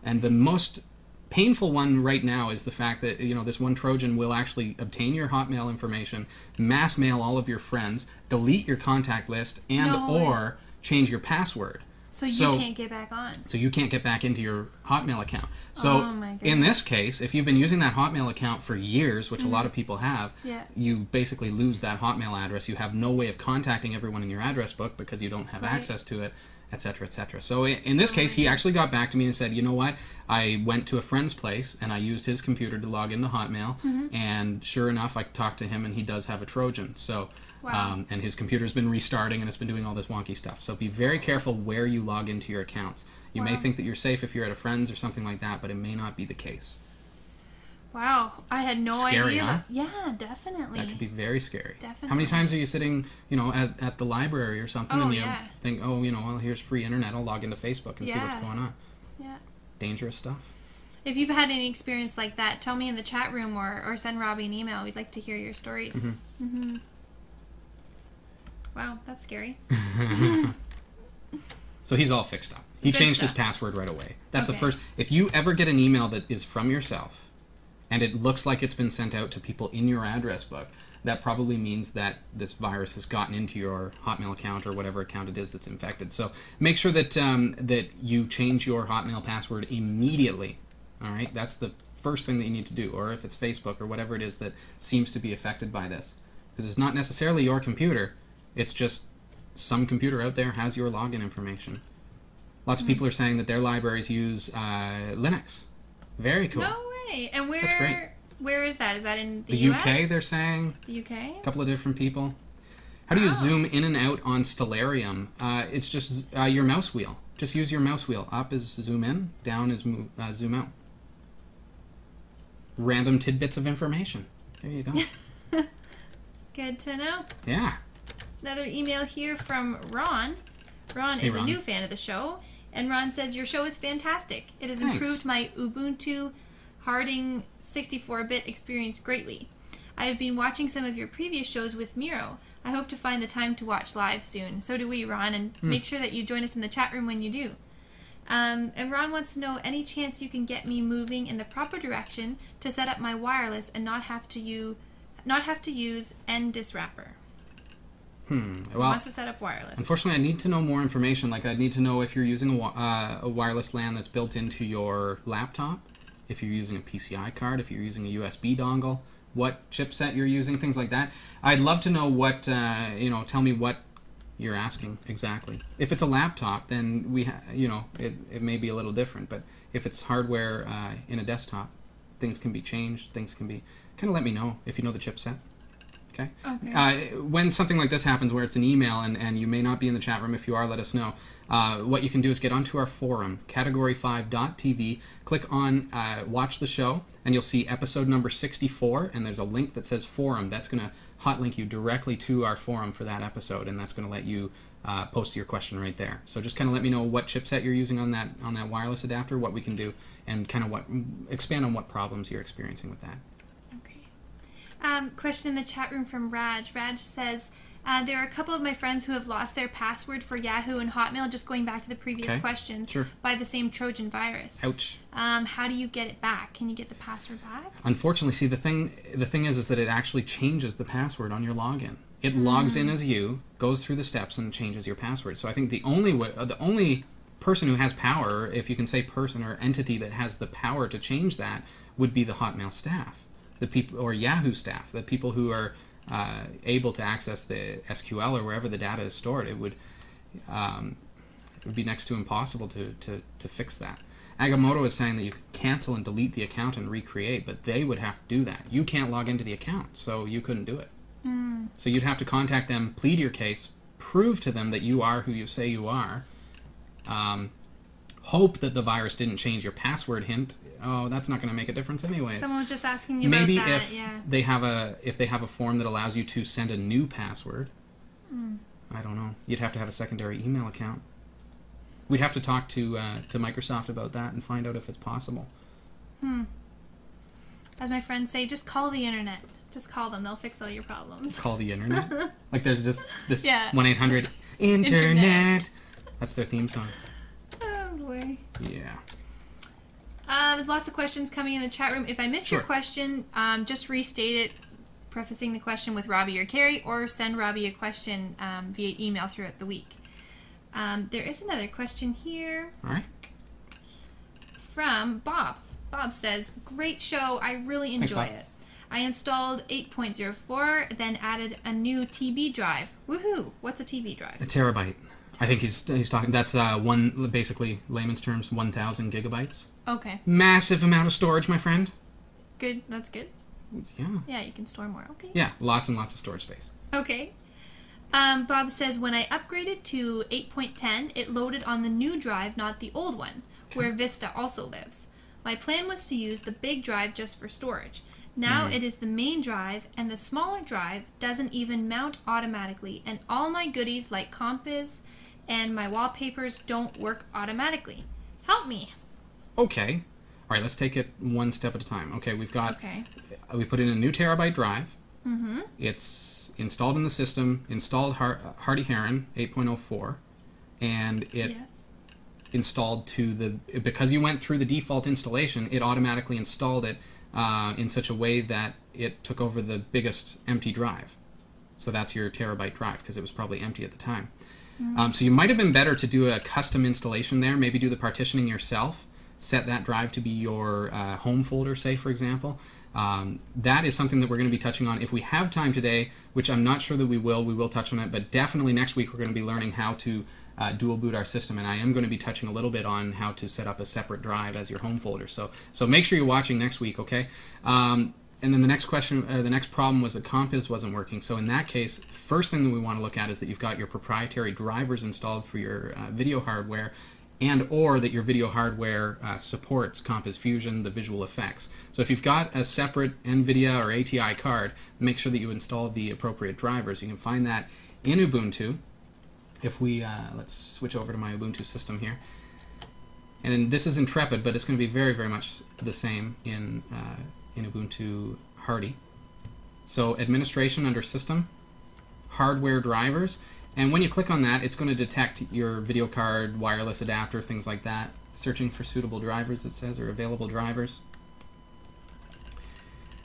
And the most painful one right now is the fact that, you know, this one Trojan will actually obtain your Hotmail information, mass mail all of your friends, delete your contact list, and or change your password. So you can't get back on. So you can't get back into your Hotmail account. So in this case, if you've been using that Hotmail account for years, which a lot of people have, you basically lose that Hotmail address. You have no way of contacting everyone in your address book because you don't have access to it, etc., etc. So in this case, he actually got back to me and said, you know what, I went to a friend's place and I used his computer to log into Hotmail, and sure enough, I talked to him and he does have a Trojan. So and his computer's been restarting and it's been doing all this wonky stuff. So be very careful where you log into your accounts. You may think that you're safe if you're at a friend's or something like that, but it may not be the case. Wow, I had no Scary, idea. huh? Yeah, definitely. That could be very scary. Definitely. How many times are you sitting, you know, at the library or something, and you think, oh, you know, well, here's free internet, I'll log into Facebook and see what's going on. Yeah. Dangerous stuff. If you've had any experience like that, tell me in the chat room or send Robbie an email. We'd like to hear your stories. Wow, that's scary. So he's all fixed up. He changed his password right away. That's the first. If you ever get an email that is from yourself, and it looks like it's been sent out to people in your address book, that probably means that this virus has gotten into your Hotmail account or whatever account it is that's infected. So make sure that that you change your Hotmail password immediately. All right, that's the first thing that you need to do. Or if it's Facebook or whatever it is that seems to be affected by this, because it's not necessarily your computer. It's just some computer out there has your login information. Lots of people are saying that their libraries use Linux. Very cool. No way. And That's great. Where is that? Is that in the US? US? UK, they're saying. The UK? A couple of different people. How do you zoom in and out on Stellarium? It's just your mouse wheel. Just use your mouse wheel. Up is zoom in, down is zoom out. Random tidbits of information. There you go. Good to know. Yeah. Another email here from Ron. Ron is a new fan of the show, and Ron says, your show is fantastic. It has improved my Ubuntu Harding 64-bit experience greatly. I have been watching some of your previous shows with Miro. I hope to find the time to watch live soon. So do we, Ron, and make sure that you join us in the chat room when you do. And Ron wants to know, any chance you can get me moving in the proper direction to set up my wireless and not have to use NDIS wrapper? Well, wants to set up wireless. Unfortunately, I need to know more information. Like, I need to know if you're using a wireless LAN that's built into your laptop, if you're using a PCI card, if you're using a USB dongle, what chipset you're using, things like that. I'd love to know what, tell me what you're asking exactly. If it's a laptop, then it may be a little different. But if it's hardware in a desktop, things can be changed. Things can be... Kind of let me know if you know the chipset. Okay. When something like this happens, where it's an email and you may not be in the chat room, if you are, let us know. What you can do is get onto our forum, category5.tv, click on Watch the Show, and you'll see episode number 64, and there's a link that says Forum. That's going to hot link you directly to our forum for that episode, and that's going to let you post your question right there. So just kind of let me know what chipset you're using on that wireless adapter, what we can do, and kind of expand on what problems you're experiencing with that. Question in the chat room from Raj. Raj says, there are a couple of my friends who have lost their password for Yahoo and Hotmail, just going back to the previous questions, by the same Trojan virus. Ouch. How do you get it back? Can you get the password back? Unfortunately, see, the thing is that it actually changes the password on your login. It logs in as you, goes through the steps, and changes your password. So I think the only person who has power, if you can say person or entity that has the power to change that, would be the Hotmail staff. The people, or Yahoo staff, the people who are able to access the SQL or wherever the data is stored. It would be next to impossible to fix that. Agamotto is saying that you could cancel and delete the account and recreate, but they would have to do that. You can't log into the account, so you couldn't do it. So you'd have to contact them, plead your case, prove to them that you are who you say you are. Hope that the virus didn't change your password hint. Oh, that's not going to make a difference anyways. Someone was just asking you Maybe about that. if Yeah. they have a form that allows you to send a new password. I don't know. You'd have to have a secondary email account. We'd have to talk to Microsoft about that and find out if it's possible. As my friends say, just call the internet. Just call them. They'll fix all your problems. Call the internet? Like there's this Yeah. 1-800 internet. That's their theme song. Oh, boy. Yeah. There's lots of questions coming in the chat room. If I miss your question, just restate it, prefacing the question with Robbie or Carrie, or send Robbie a question via email throughout the week. There is another question here. All right. From Bob. Bob says, great show. I really enjoy it. I installed 8.04, then added a new TB drive. Woohoo! What's a TB drive? A terabyte. I think he's talking. That's basically layman's terms, 1,000 gigabytes. Okay. Massive amount of storage, my friend. Good. That's good. Yeah. Yeah, you can store more. Okay. Yeah, lots and lots of storage space. Okay. Bob says, when I upgraded to 8.10, it loaded on the new drive, not the old one, where Vista also lives. My plan was to use the big drive just for storage. Now it is the main drive, and the smaller drive doesn't even mount automatically, and all my goodies like Compass and my wallpapers don't work automatically. Help me. Okay. All right, let's take it one step at a time. Okay, we put in a new terabyte drive. Mm-hmm. It's installed in the system, installed Hardy Heron 8.04, and it installed because you went through the default installation, it automatically installed it in such a way that it took over the biggest empty drive. So that's your terabyte drive, because it was probably empty at the time. So you might have been better to do a custom installation there, maybe do the partitioning yourself, set that drive to be your home folder, say, for example. That is something that we're going to be touching on. If we have time today, which I'm not sure that we will touch on it, but definitely next week we're going to be learning how to dual boot our system, and I am going to be touching a little bit on how to set up a separate drive as your home folder. So make sure you're watching next week, okay? And then the next question, the next problem was that Compass wasn't working. So in that case, first thing that we want to look at is that you've got your proprietary drivers installed for your video hardware, or that your video hardware supports Compass Fusion, the visual effects. So if you've got a separate NVIDIA or ATI card, make sure that you install the appropriate drivers. You can find that in Ubuntu. If we, let's switch over to my Ubuntu system here. And this is Intrepid, but it's going to be very, very much the same in Ubuntu Hardy. So administration under system, hardware drivers, and when you click on that, it's going to detect your video card, wireless adapter, things like that. Searching for suitable drivers, it says, or available drivers.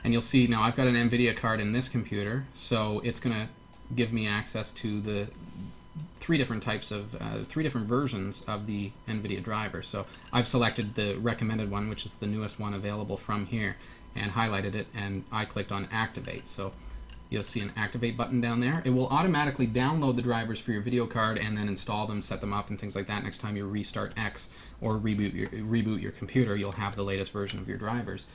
And you'll see now I've got an NVIDIA card in this computer, so it's going to give me access to the three different versions of the NVIDIA driver. So I've selected the recommended one, which is the newest one available from here, and highlighted it, and I clicked on Activate. So you'll see an Activate button down there. It will automatically download the drivers for your video card and then install them, set them up, and things like that. Next time you restart X or reboot your computer, you'll have the latest version of your drivers.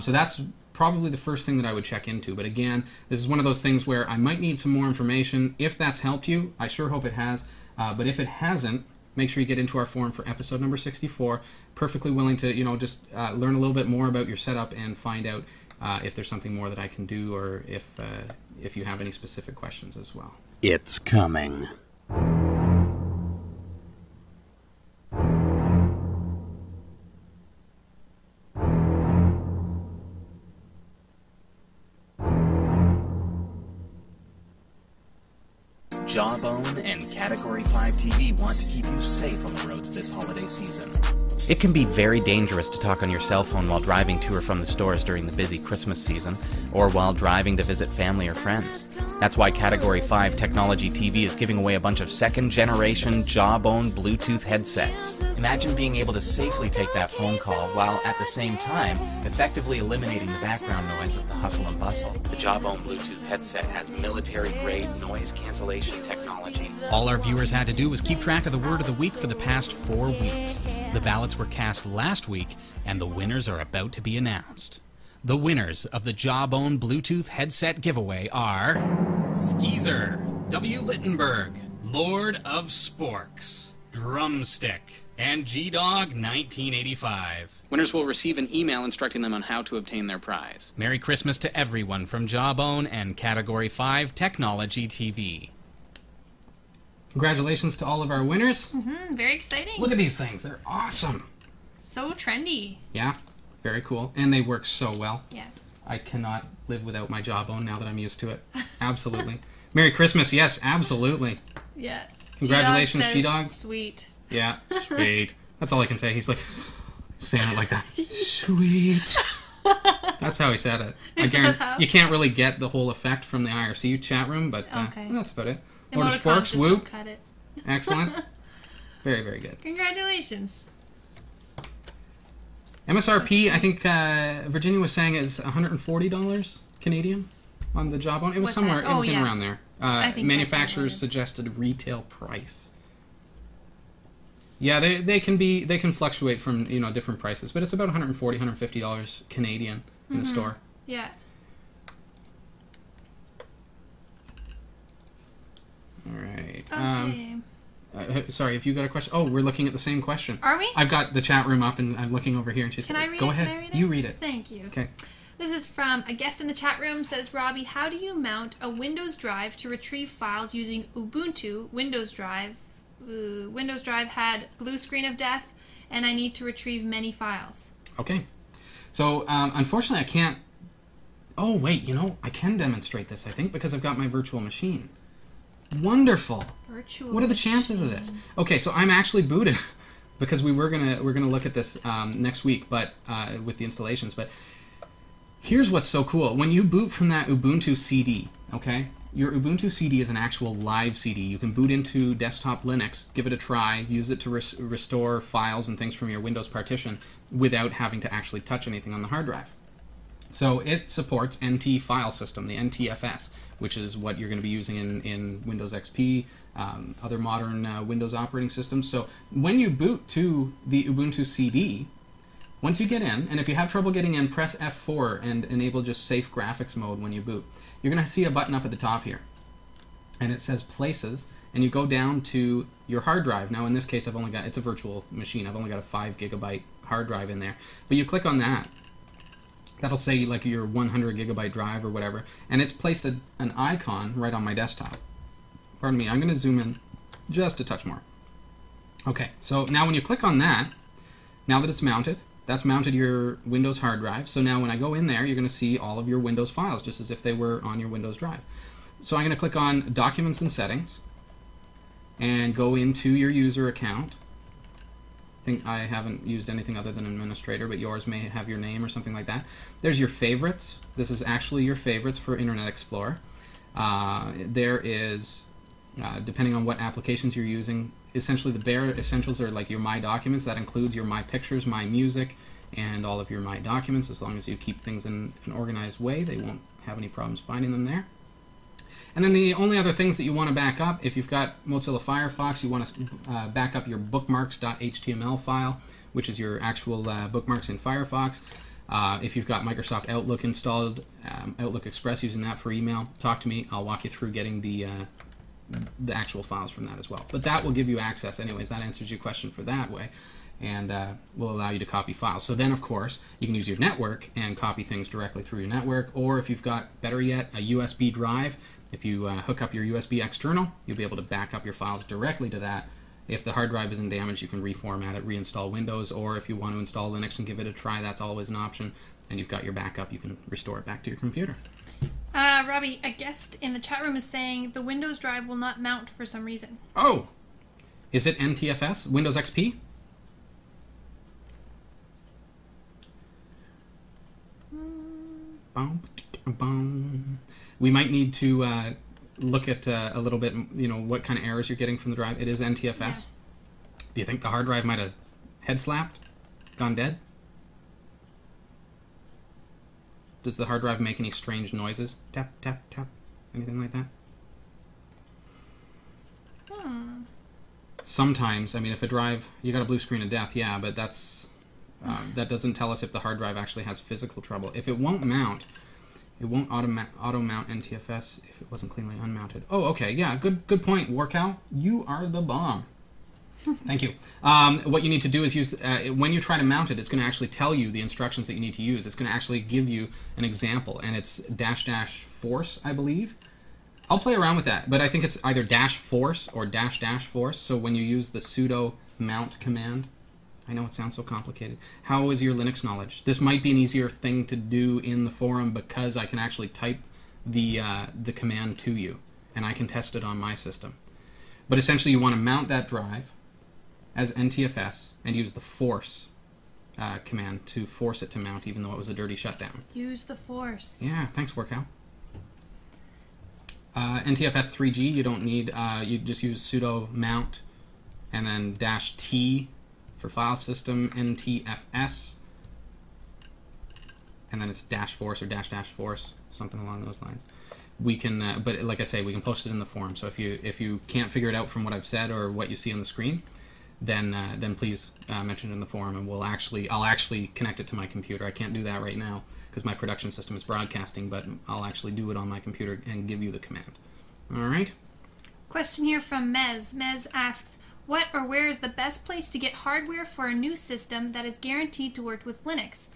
So that's probably the first thing that I would check into. But again, this is one of those things where I might need some more information. If that's helped you, I sure hope it has. But if it hasn't, make sure you get into our forum for episode number 64. Perfectly willing to, just learn a little bit more about your setup and find out if there's something more that I can do, or if you have any specific questions as well. It's coming. Jawbone and Category 5 TV want to keep you safe on the roads this holiday season. It can be very dangerous to talk on your cell phone while driving to or from the stores during the busy Christmas season, or while driving to visit family or friends. That's why Category 5 Technology TV is giving away a bunch of second-generation Jawbone Bluetooth headsets. Imagine being able to safely take that phone call while at the same time effectively eliminating the background noise of the hustle and bustle. The Jawbone Bluetooth headset has military-grade noise cancellation technology. All our viewers had to do was keep track of the word of the week for the past 4 weeks. The ballots were cast last week, and the winners are about to be announced. The winners of the Jawbone Bluetooth headset giveaway are Skeezer W. Littenberg, Lord of Sporks, Drumstick, and G-Dog 1985. Winners will receive an email instructing them on how to obtain their prize. Merry Christmas to everyone from Jawbone and Category 5 Technology TV. Congratulations to all of our winners. Very exciting. Look at these things. They're awesome. So trendy. Yeah, very cool. And they work so well. Yeah. I cannot live without my Jawbone now that I'm used to it. Absolutely. Merry Christmas. Yes, absolutely. Yeah. Congratulations, G-Dog says, G-Dog. Sweet. Yeah, sweet. That's all I can say. He's like, saying it like that. Sweet. That's how he said it. Is that how? You can't really get the whole effect from the IRC chat room, but Okay. that's about it. Emoticons, Lord of Sporks, just woo. don't cut it. Excellent. Very, very good. Congratulations. MSRP, I think Virginia was saying is $140 Canadian on the Jawbone. It was What's somewhere. that? It was Oh, in yeah. around there. I think Manufacturer's that's what it is. suggested retail price. Yeah, they can fluctuate from different prices, but it's about $140, $150 Canadian in the store. Yeah. All right. Okay. Sorry, if you got a question. Oh, we're looking at the same question. Are we? I've got the chat room up and I'm looking over here, and she's Can I read go it? ahead. Can I read it? You read it. Thank you. Okay. This is from a guest in the chat room, says, Robbie, how do you mount a Windows drive to retrieve files using Ubuntu Windows Drive? Windows Drive had blue screen of death, and I need to retrieve many files. Okay. So, unfortunately, I can't... Oh, wait, I can demonstrate this, I think, because I've got my virtual machine. Wonderful. Virtual What are the chances of this? Okay, so I'm actually booted, because we're gonna look at this next week, but with the installations. But here's what's so cool: when you boot from that Ubuntu CD, okay, your Ubuntu CD is an actual live CD. You can boot into desktop Linux, give it a try, use it to restore files and things from your Windows partition without having to actually touch anything on the hard drive. So it supports NT file system, the NTFS, which is what you're going to be using in Windows XP, other modern Windows operating systems. So when you boot to the Ubuntu CD, once you get in, and if you have trouble getting in, press F4 and enable just safe graphics mode when you boot. You're going to see a button up at the top here, and it says Places, and you go down to your hard drive. Now in this case, it's a virtual machine. I've only got a 5 gigabyte hard drive in there. But you click on that. That'll say like your 100 gigabyte drive or whatever, and it's placed an icon right on my desktop. Pardon me, I'm going to zoom in just a touch more. Okay, so now when you click on that, now that it's mounted, that's mounted your Windows hard drive. So now when I go in there, you're going to see all of your Windows files just as if they were on your Windows drive. So I'm going to click on Documents and Settings and go into your user account. I think I haven't used anything other than administrator, but yours may have your name or something like that. There's your favorites. This is actually your favorites for Internet Explorer. There is, depending on what applications you're using, essentially the bare essentials are like your My Documents. That includes your My Pictures, My Music, and all of your My Documents. As long as you keep things in an organized way, they won't have any problems finding them there. And then the only other things that you want to back up, if you've got Mozilla Firefox, you want to back up your bookmarks.html file, which is your actual bookmarks in Firefox. If you've got Microsoft Outlook installed, Outlook Express, using that for email, talk to me. I'll walk you through getting the actual files from that as well. But that will give you access anyways. That answers your question for that way, and will allow you to copy files. So then, of course, you can use your network and copy things directly through your network, or if you've got, better yet, a USB drive, if you hook up your USB external, you'll be able to back up your files directly to that. If the hard drive isn't damaged, you can reformat it, reinstall Windows, or if you want to install Linux and give it a try, that's always an option. And you've got your backup, you can restore it back to your computer. Robbie, a guest in the chat room is saying the Windows drive will not mount for some reason. Oh! Is it NTFS? Windows XP? We might need to look at a little bit, what kind of errors you're getting from the drive. It is NTFS. Yes. Do you think the hard drive might have head slapped? Gone dead? Does the hard drive make any strange noises? Tap, tap, tap. Anything like that? Sometimes, I mean, if a drive, you got a blue screen of death, yeah, but that's that doesn't tell us if the hard drive actually has physical trouble. If it won't mount, It won't auto-mount NTFS if it wasn't cleanly unmounted. Oh, okay. Yeah, good point, Warcow. You are the bomb. Thank you. What you need to do is use, when you try to mount it, it's going to actually tell you the instructions that you need to use. It's going to actually give you an example, and it's -- force, I believe. I'll play around with that, but I think it's either -force or -- force. So when you use the sudo mount command, I know it sounds so complicated. How is your Linux knowledge? This might be an easier thing to do in the forum because I can actually type the command to you, and I can test it on my system. But essentially, you want to mount that drive as NTFS and use the force command to force it to mount, even though it was a dirty shutdown. Use the force. Yeah, thanks, Workout. NTFS 3G, you don't need, you just use sudo mount and then -T for file system, NTFS, and then it's -force or -- force, something along those lines. We can, but like I say, we can post it in the forum. So if you can't figure it out from what I've said or what you see on the screen, then please mention it in the forum, and I'll actually connect it to my computer. I can't do that right now because my production system is broadcasting, but I'll actually do it on my computer and give you the command. All right. Question here from Mez. Mez asks, what or where is the best place to get hardware for a new system that is guaranteed to work with Linux?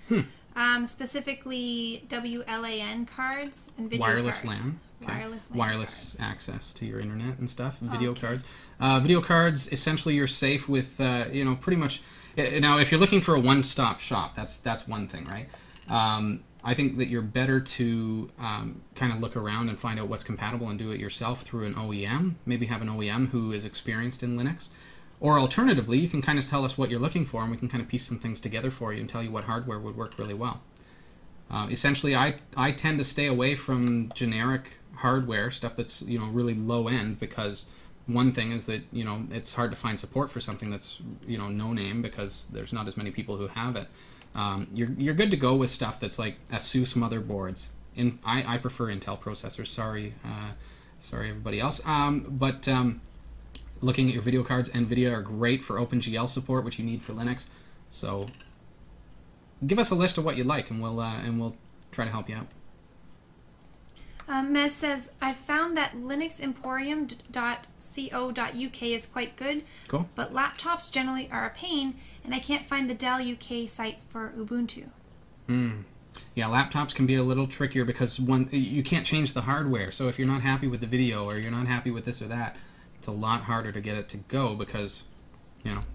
Specifically WLAN cards and video wireless cards. LAN. Okay. Wireless cards. access to your internet and stuff. Video cards. Video cards, essentially you're safe with, pretty much. Now, if you're looking for a one-stop shop, that's one thing, right? I think that you're better to kind of look around and find out what's compatible and do it yourself through an OEM. Maybe have an OEM who is experienced in Linux. Or alternatively, you can kind of tell us what you're looking for, and we can kind of piece some things together for you and tell you what hardware would work really well. Essentially, I tend to stay away from generic hardware, stuff that's really low end, because one thing is that it's hard to find support for something that's no name, because there's not as many people who have it. You're good to go with stuff that's like ASUS motherboards. I prefer Intel processors. Sorry everybody else. Looking at your video cards, NVIDIA are great for OpenGL support, which you need for Linux. So give us a list of what you'd like, and we'll try to help you out. Mez says, I found that linuxemporium.co.uk is quite good, Cool. but laptops generally are a pain, and I can't find the Dell UK site for Ubuntu. Yeah, laptops can be a little trickier because you can't change the hardware. So if you're not happy with the video or you're not happy with this or that, it's a lot harder to get it to go because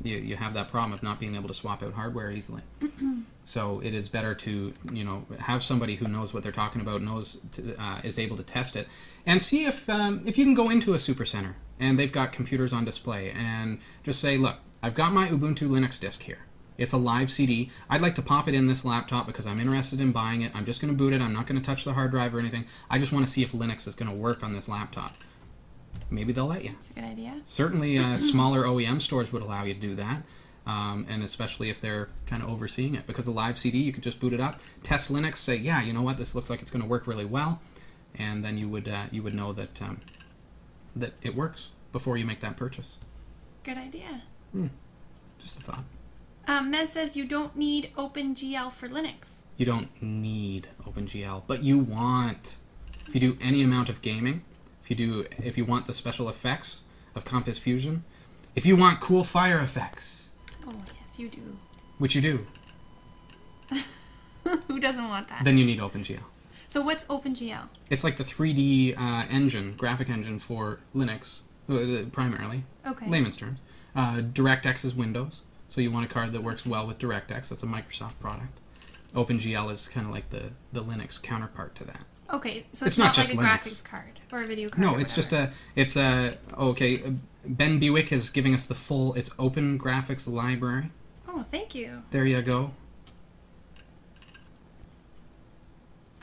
you have that problem of not being able to swap out hardware easily. So it is better to have somebody who knows what they're talking about, is able to test it, and see if you can go into a supercenter and they've got computers on display and just say, look, I've got my Ubuntu Linux disk here. It's a live CD. I'd like to pop it in this laptop because I'm interested in buying it. I'm just going to boot it. I'm not going to touch the hard drive or anything. I just want to see if Linux is going to work on this laptop. Maybe they'll let you. That's a good idea. Certainly smaller OEM stores would allow you to do that, and especially if they're kind of overseeing it. Because a live CD, you could just boot it up, test Linux, say, yeah, you know what, this looks like it's going to work really well, and then you would know that that it works before you make that purchase. Good idea. Just a thought. Mez says you don't need OpenGL for Linux. You don't need OpenGL, but you want. If you do any amount of gaming, if you want the special effects of Compass Fusion, if you want cool fire effects. Oh, yes, you do. Which you do. Who doesn't want that? Then you need OpenGL. So what's OpenGL? It's like the 3D graphic engine for Linux, primarily. Okay. Layman's terms. DirectX is Windows, so you want a card that works well with DirectX. That's a Microsoft product. OpenGL is kind of like the Linux counterpart to that. Okay, so it's not not just like a Linux. graphics card or a video card. No, or it's just whatever. Ben Bewick is giving us it's Open Graphics Library. Oh, thank you. There you go.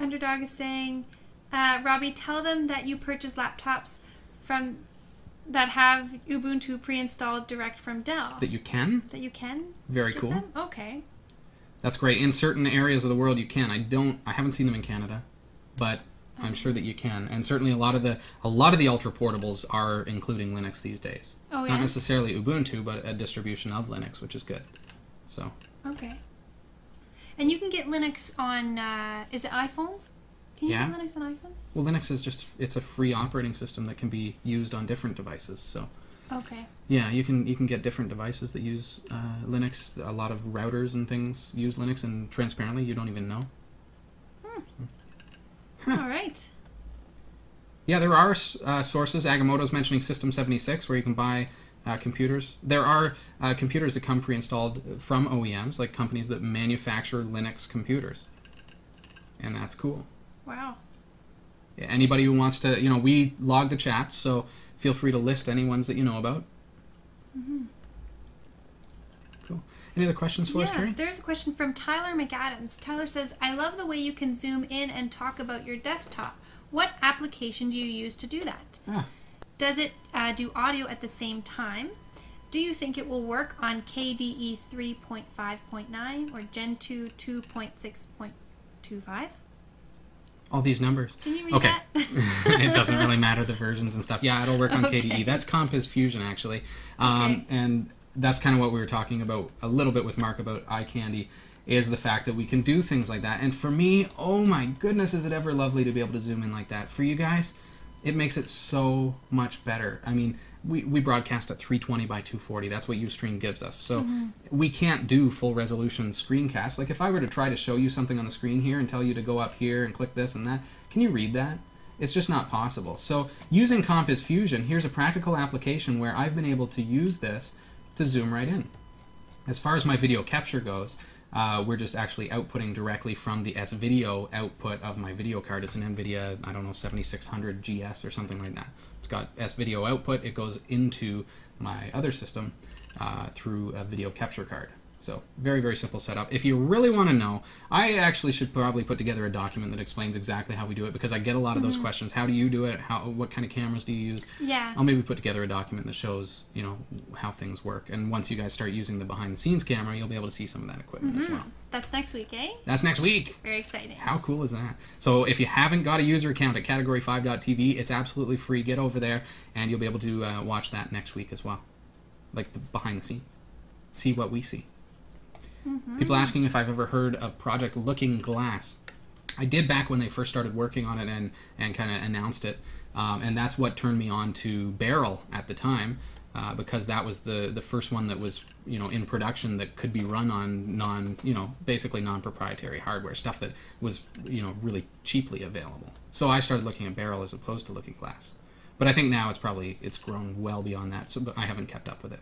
Underdog is saying, Robbie, tell them that you purchase laptops that have Ubuntu pre-installed direct from Dell. That you can? That you can? Very get cool. them? Okay. That's great. In certain areas of the world you can. I haven't seen them in Canada, but I'm sure that you can. And certainly a lot of the ultra portables are including Linux these days. Oh, yeah? Not necessarily Ubuntu, but a distribution of Linux, which is good. So. Okay. And you can get Linux on, is it iPhones? Can you Yeah. get Linux on iPhones? Well, Linux is it's a free operating system that can be used on different devices. So Okay. yeah, you can get different devices that use Linux. A lot of routers and things use Linux, and transparently, you don't even know. All right. Yeah, there are sources. Agamotto's mentioning System 76, where you can buy computers. There are computers that come pre-installed from OEMs, like companies that manufacture Linux computers. And that's cool. Wow. Yeah, anybody who wants to, we log the chats, so feel free to list any ones that you know about. Mm-hmm. Cool. Any other questions for us, Carrie? There's a question from Tyler McAdams. Tyler says, I love the way you can zoom in and talk about your desktop. What application do you use to do that? Does it do audio at the same time? Do you think it will work on KDE 3.5.9 or Gen 2 2.6.25? All these numbers. Can you read okay. that? It doesn't really matter the versions and stuff. Yeah, it'll work on Okay. KDE. That's Compiz Fusion, actually. Okay. And that's kind of what we were talking about a little bit with Mark about iCandy, is the fact that we can do things like that. And for me, oh my goodness, is it ever lovely to be able to zoom in like that. For you guys, it makes it so much better. I mean, we broadcast at 320 by 240. That's what Ustream gives us. So we can't do full resolution screencasts. Like if I were to try to show you something on the screen here and tell you to go up here and click this and that, can you read that? It's just not possible. So using Compiz Fusion, here's a practical application where I've been able to use this to zoom right in. As far as my video capture goes, we're just actually outputting directly from the S-Video output of my video card. It's an NVIDIA, I don't know, 7600 GS or something like that. It's got S-Video output. It goes into my other system through a video capture card. So very, very simple setup. If you really want to know, I actually should probably put together a document that explains exactly how we do it, because I get a lot of those questions. How do you do it? What kind of cameras do you use? Yeah. I'll maybe put together a document that shows, how things work. And once you guys start using the behind-the-scenes camera, you'll be able to see some of that equipment as well. That's next week, eh? That's next week. Very exciting. How cool is that? So if you haven't got a user account at category5.tv, it's absolutely free. Get over there, and you'll be able to watch that next week as well. Like the behind the scenes. See what we see. People asking if I've ever heard of Project Looking Glass. I did back when they first started working on it and kind of announced it. And that's what turned me on to Barrel at the time, because that was the first one that was in production that could be run on basically non-proprietary hardware, stuff that was really cheaply available. So I started looking at Barrel as opposed to Looking Glass. But I think now it's grown well beyond that, but I haven't kept up with it.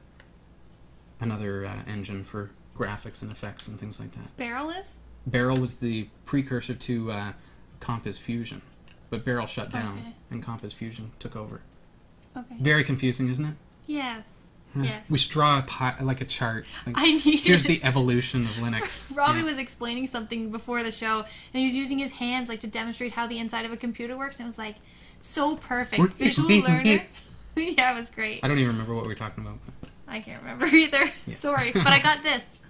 Another engine for graphics and effects and things like that. Barrel is? Barrel was the precursor to Compiz Fusion, but Barrel shut down and Compiz Fusion took over. Okay. Very confusing, isn't it? Yes. Yeah. Yes. We should draw a chart. Like, I need here's the evolution of Linux. Robbie was explaining something before the show, and he was using his hands to demonstrate how the inside of a computer works, and it was so perfect. Visual learner. Yeah, it was great. I don't even remember what we were talking about. I can't remember either. Yeah. Sorry, but I got this.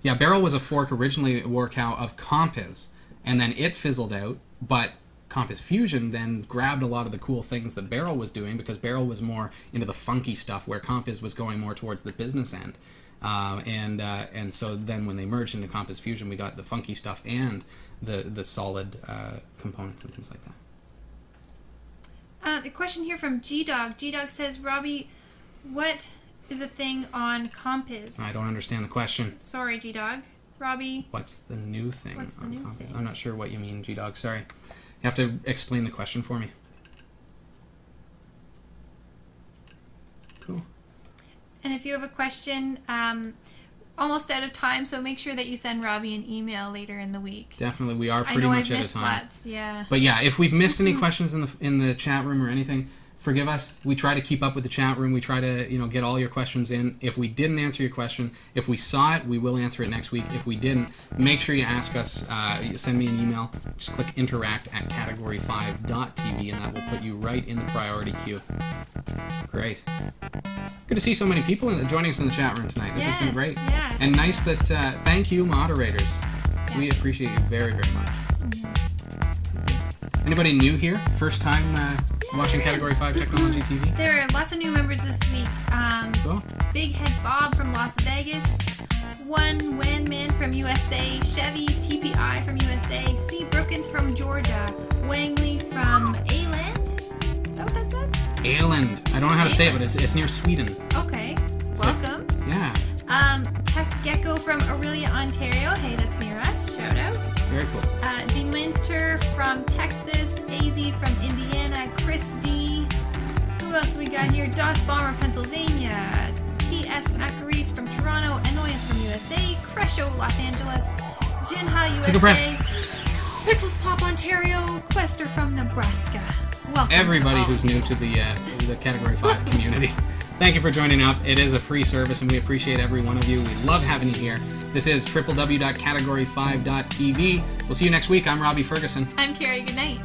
Yeah, Barrel was a fork originally out of Compiz, and then it fizzled out, but Compiz Fusion then grabbed a lot of the cool things that Barrel was doing, because Barrel was more into the funky stuff, where Compiz was going more towards the business end. And so then when they merged into Compiz Fusion, we got the funky stuff and the solid components and things like that. The question here from G-Dog. G-Dog says, Robbie, what is a thing on Compiz? I don't understand the question. Sorry, G-Dog. Robbie? What's the new thing What's the on new Compiz? thing? I'm not sure what you mean, G-Dog. Sorry. You have to explain the question for me. Cool. And if you have a question, almost out of time, so make sure that you send Robbie an email later in the week. Definitely, we are I pretty know much I've out of missed time. lots, yeah. But yeah, if we've missed any questions in the chat room or anything, forgive us. We try to keep up with the chat room. We try to get all your questions in. If we didn't answer your question, if we saw it, we will answer it next week. If we didn't, make sure you ask us. Send me an email. Just click interact at category5.tv, and that will put you right in the priority queue. Great. Good to see so many people joining us in the chat room tonight. This has been great. Yeah. And nice that, thank you, moderators. Yeah. We appreciate you very, very much. Anybody new here? First time watching Category 5 Technology TV? There are lots of new members this week. Cool. Big Head Bob from Las Vegas. One Wanman from USA, Chevy TPI from USA, C. Brookins from Georgia, Wangley from Aland. Is that what that says? Aland. I don't know how to say it, but it's near Sweden. Okay. Welcome. Yeah. Tech Gecko from Aurelia, Ontario. Hey, that's near us. Shout out. Very cool. Dementor from Texas, AZ from Indiana, Chris D. Who else we got here? Dos Bomber, Pennsylvania, TS Macaris from Toronto, Annoyance from USA, Cresho, Los Angeles, Jinha, USA, Take a breath. Pixels Pop, Ontario, Quester from Nebraska. Welcome. Everybody who's new to the Category 5 community. Thank you for joining up. It is a free service, and we appreciate every one of you. We love having you here. This is www.category5.tv. We'll see you next week. I'm Robbie Ferguson. I'm Carrie. Good night.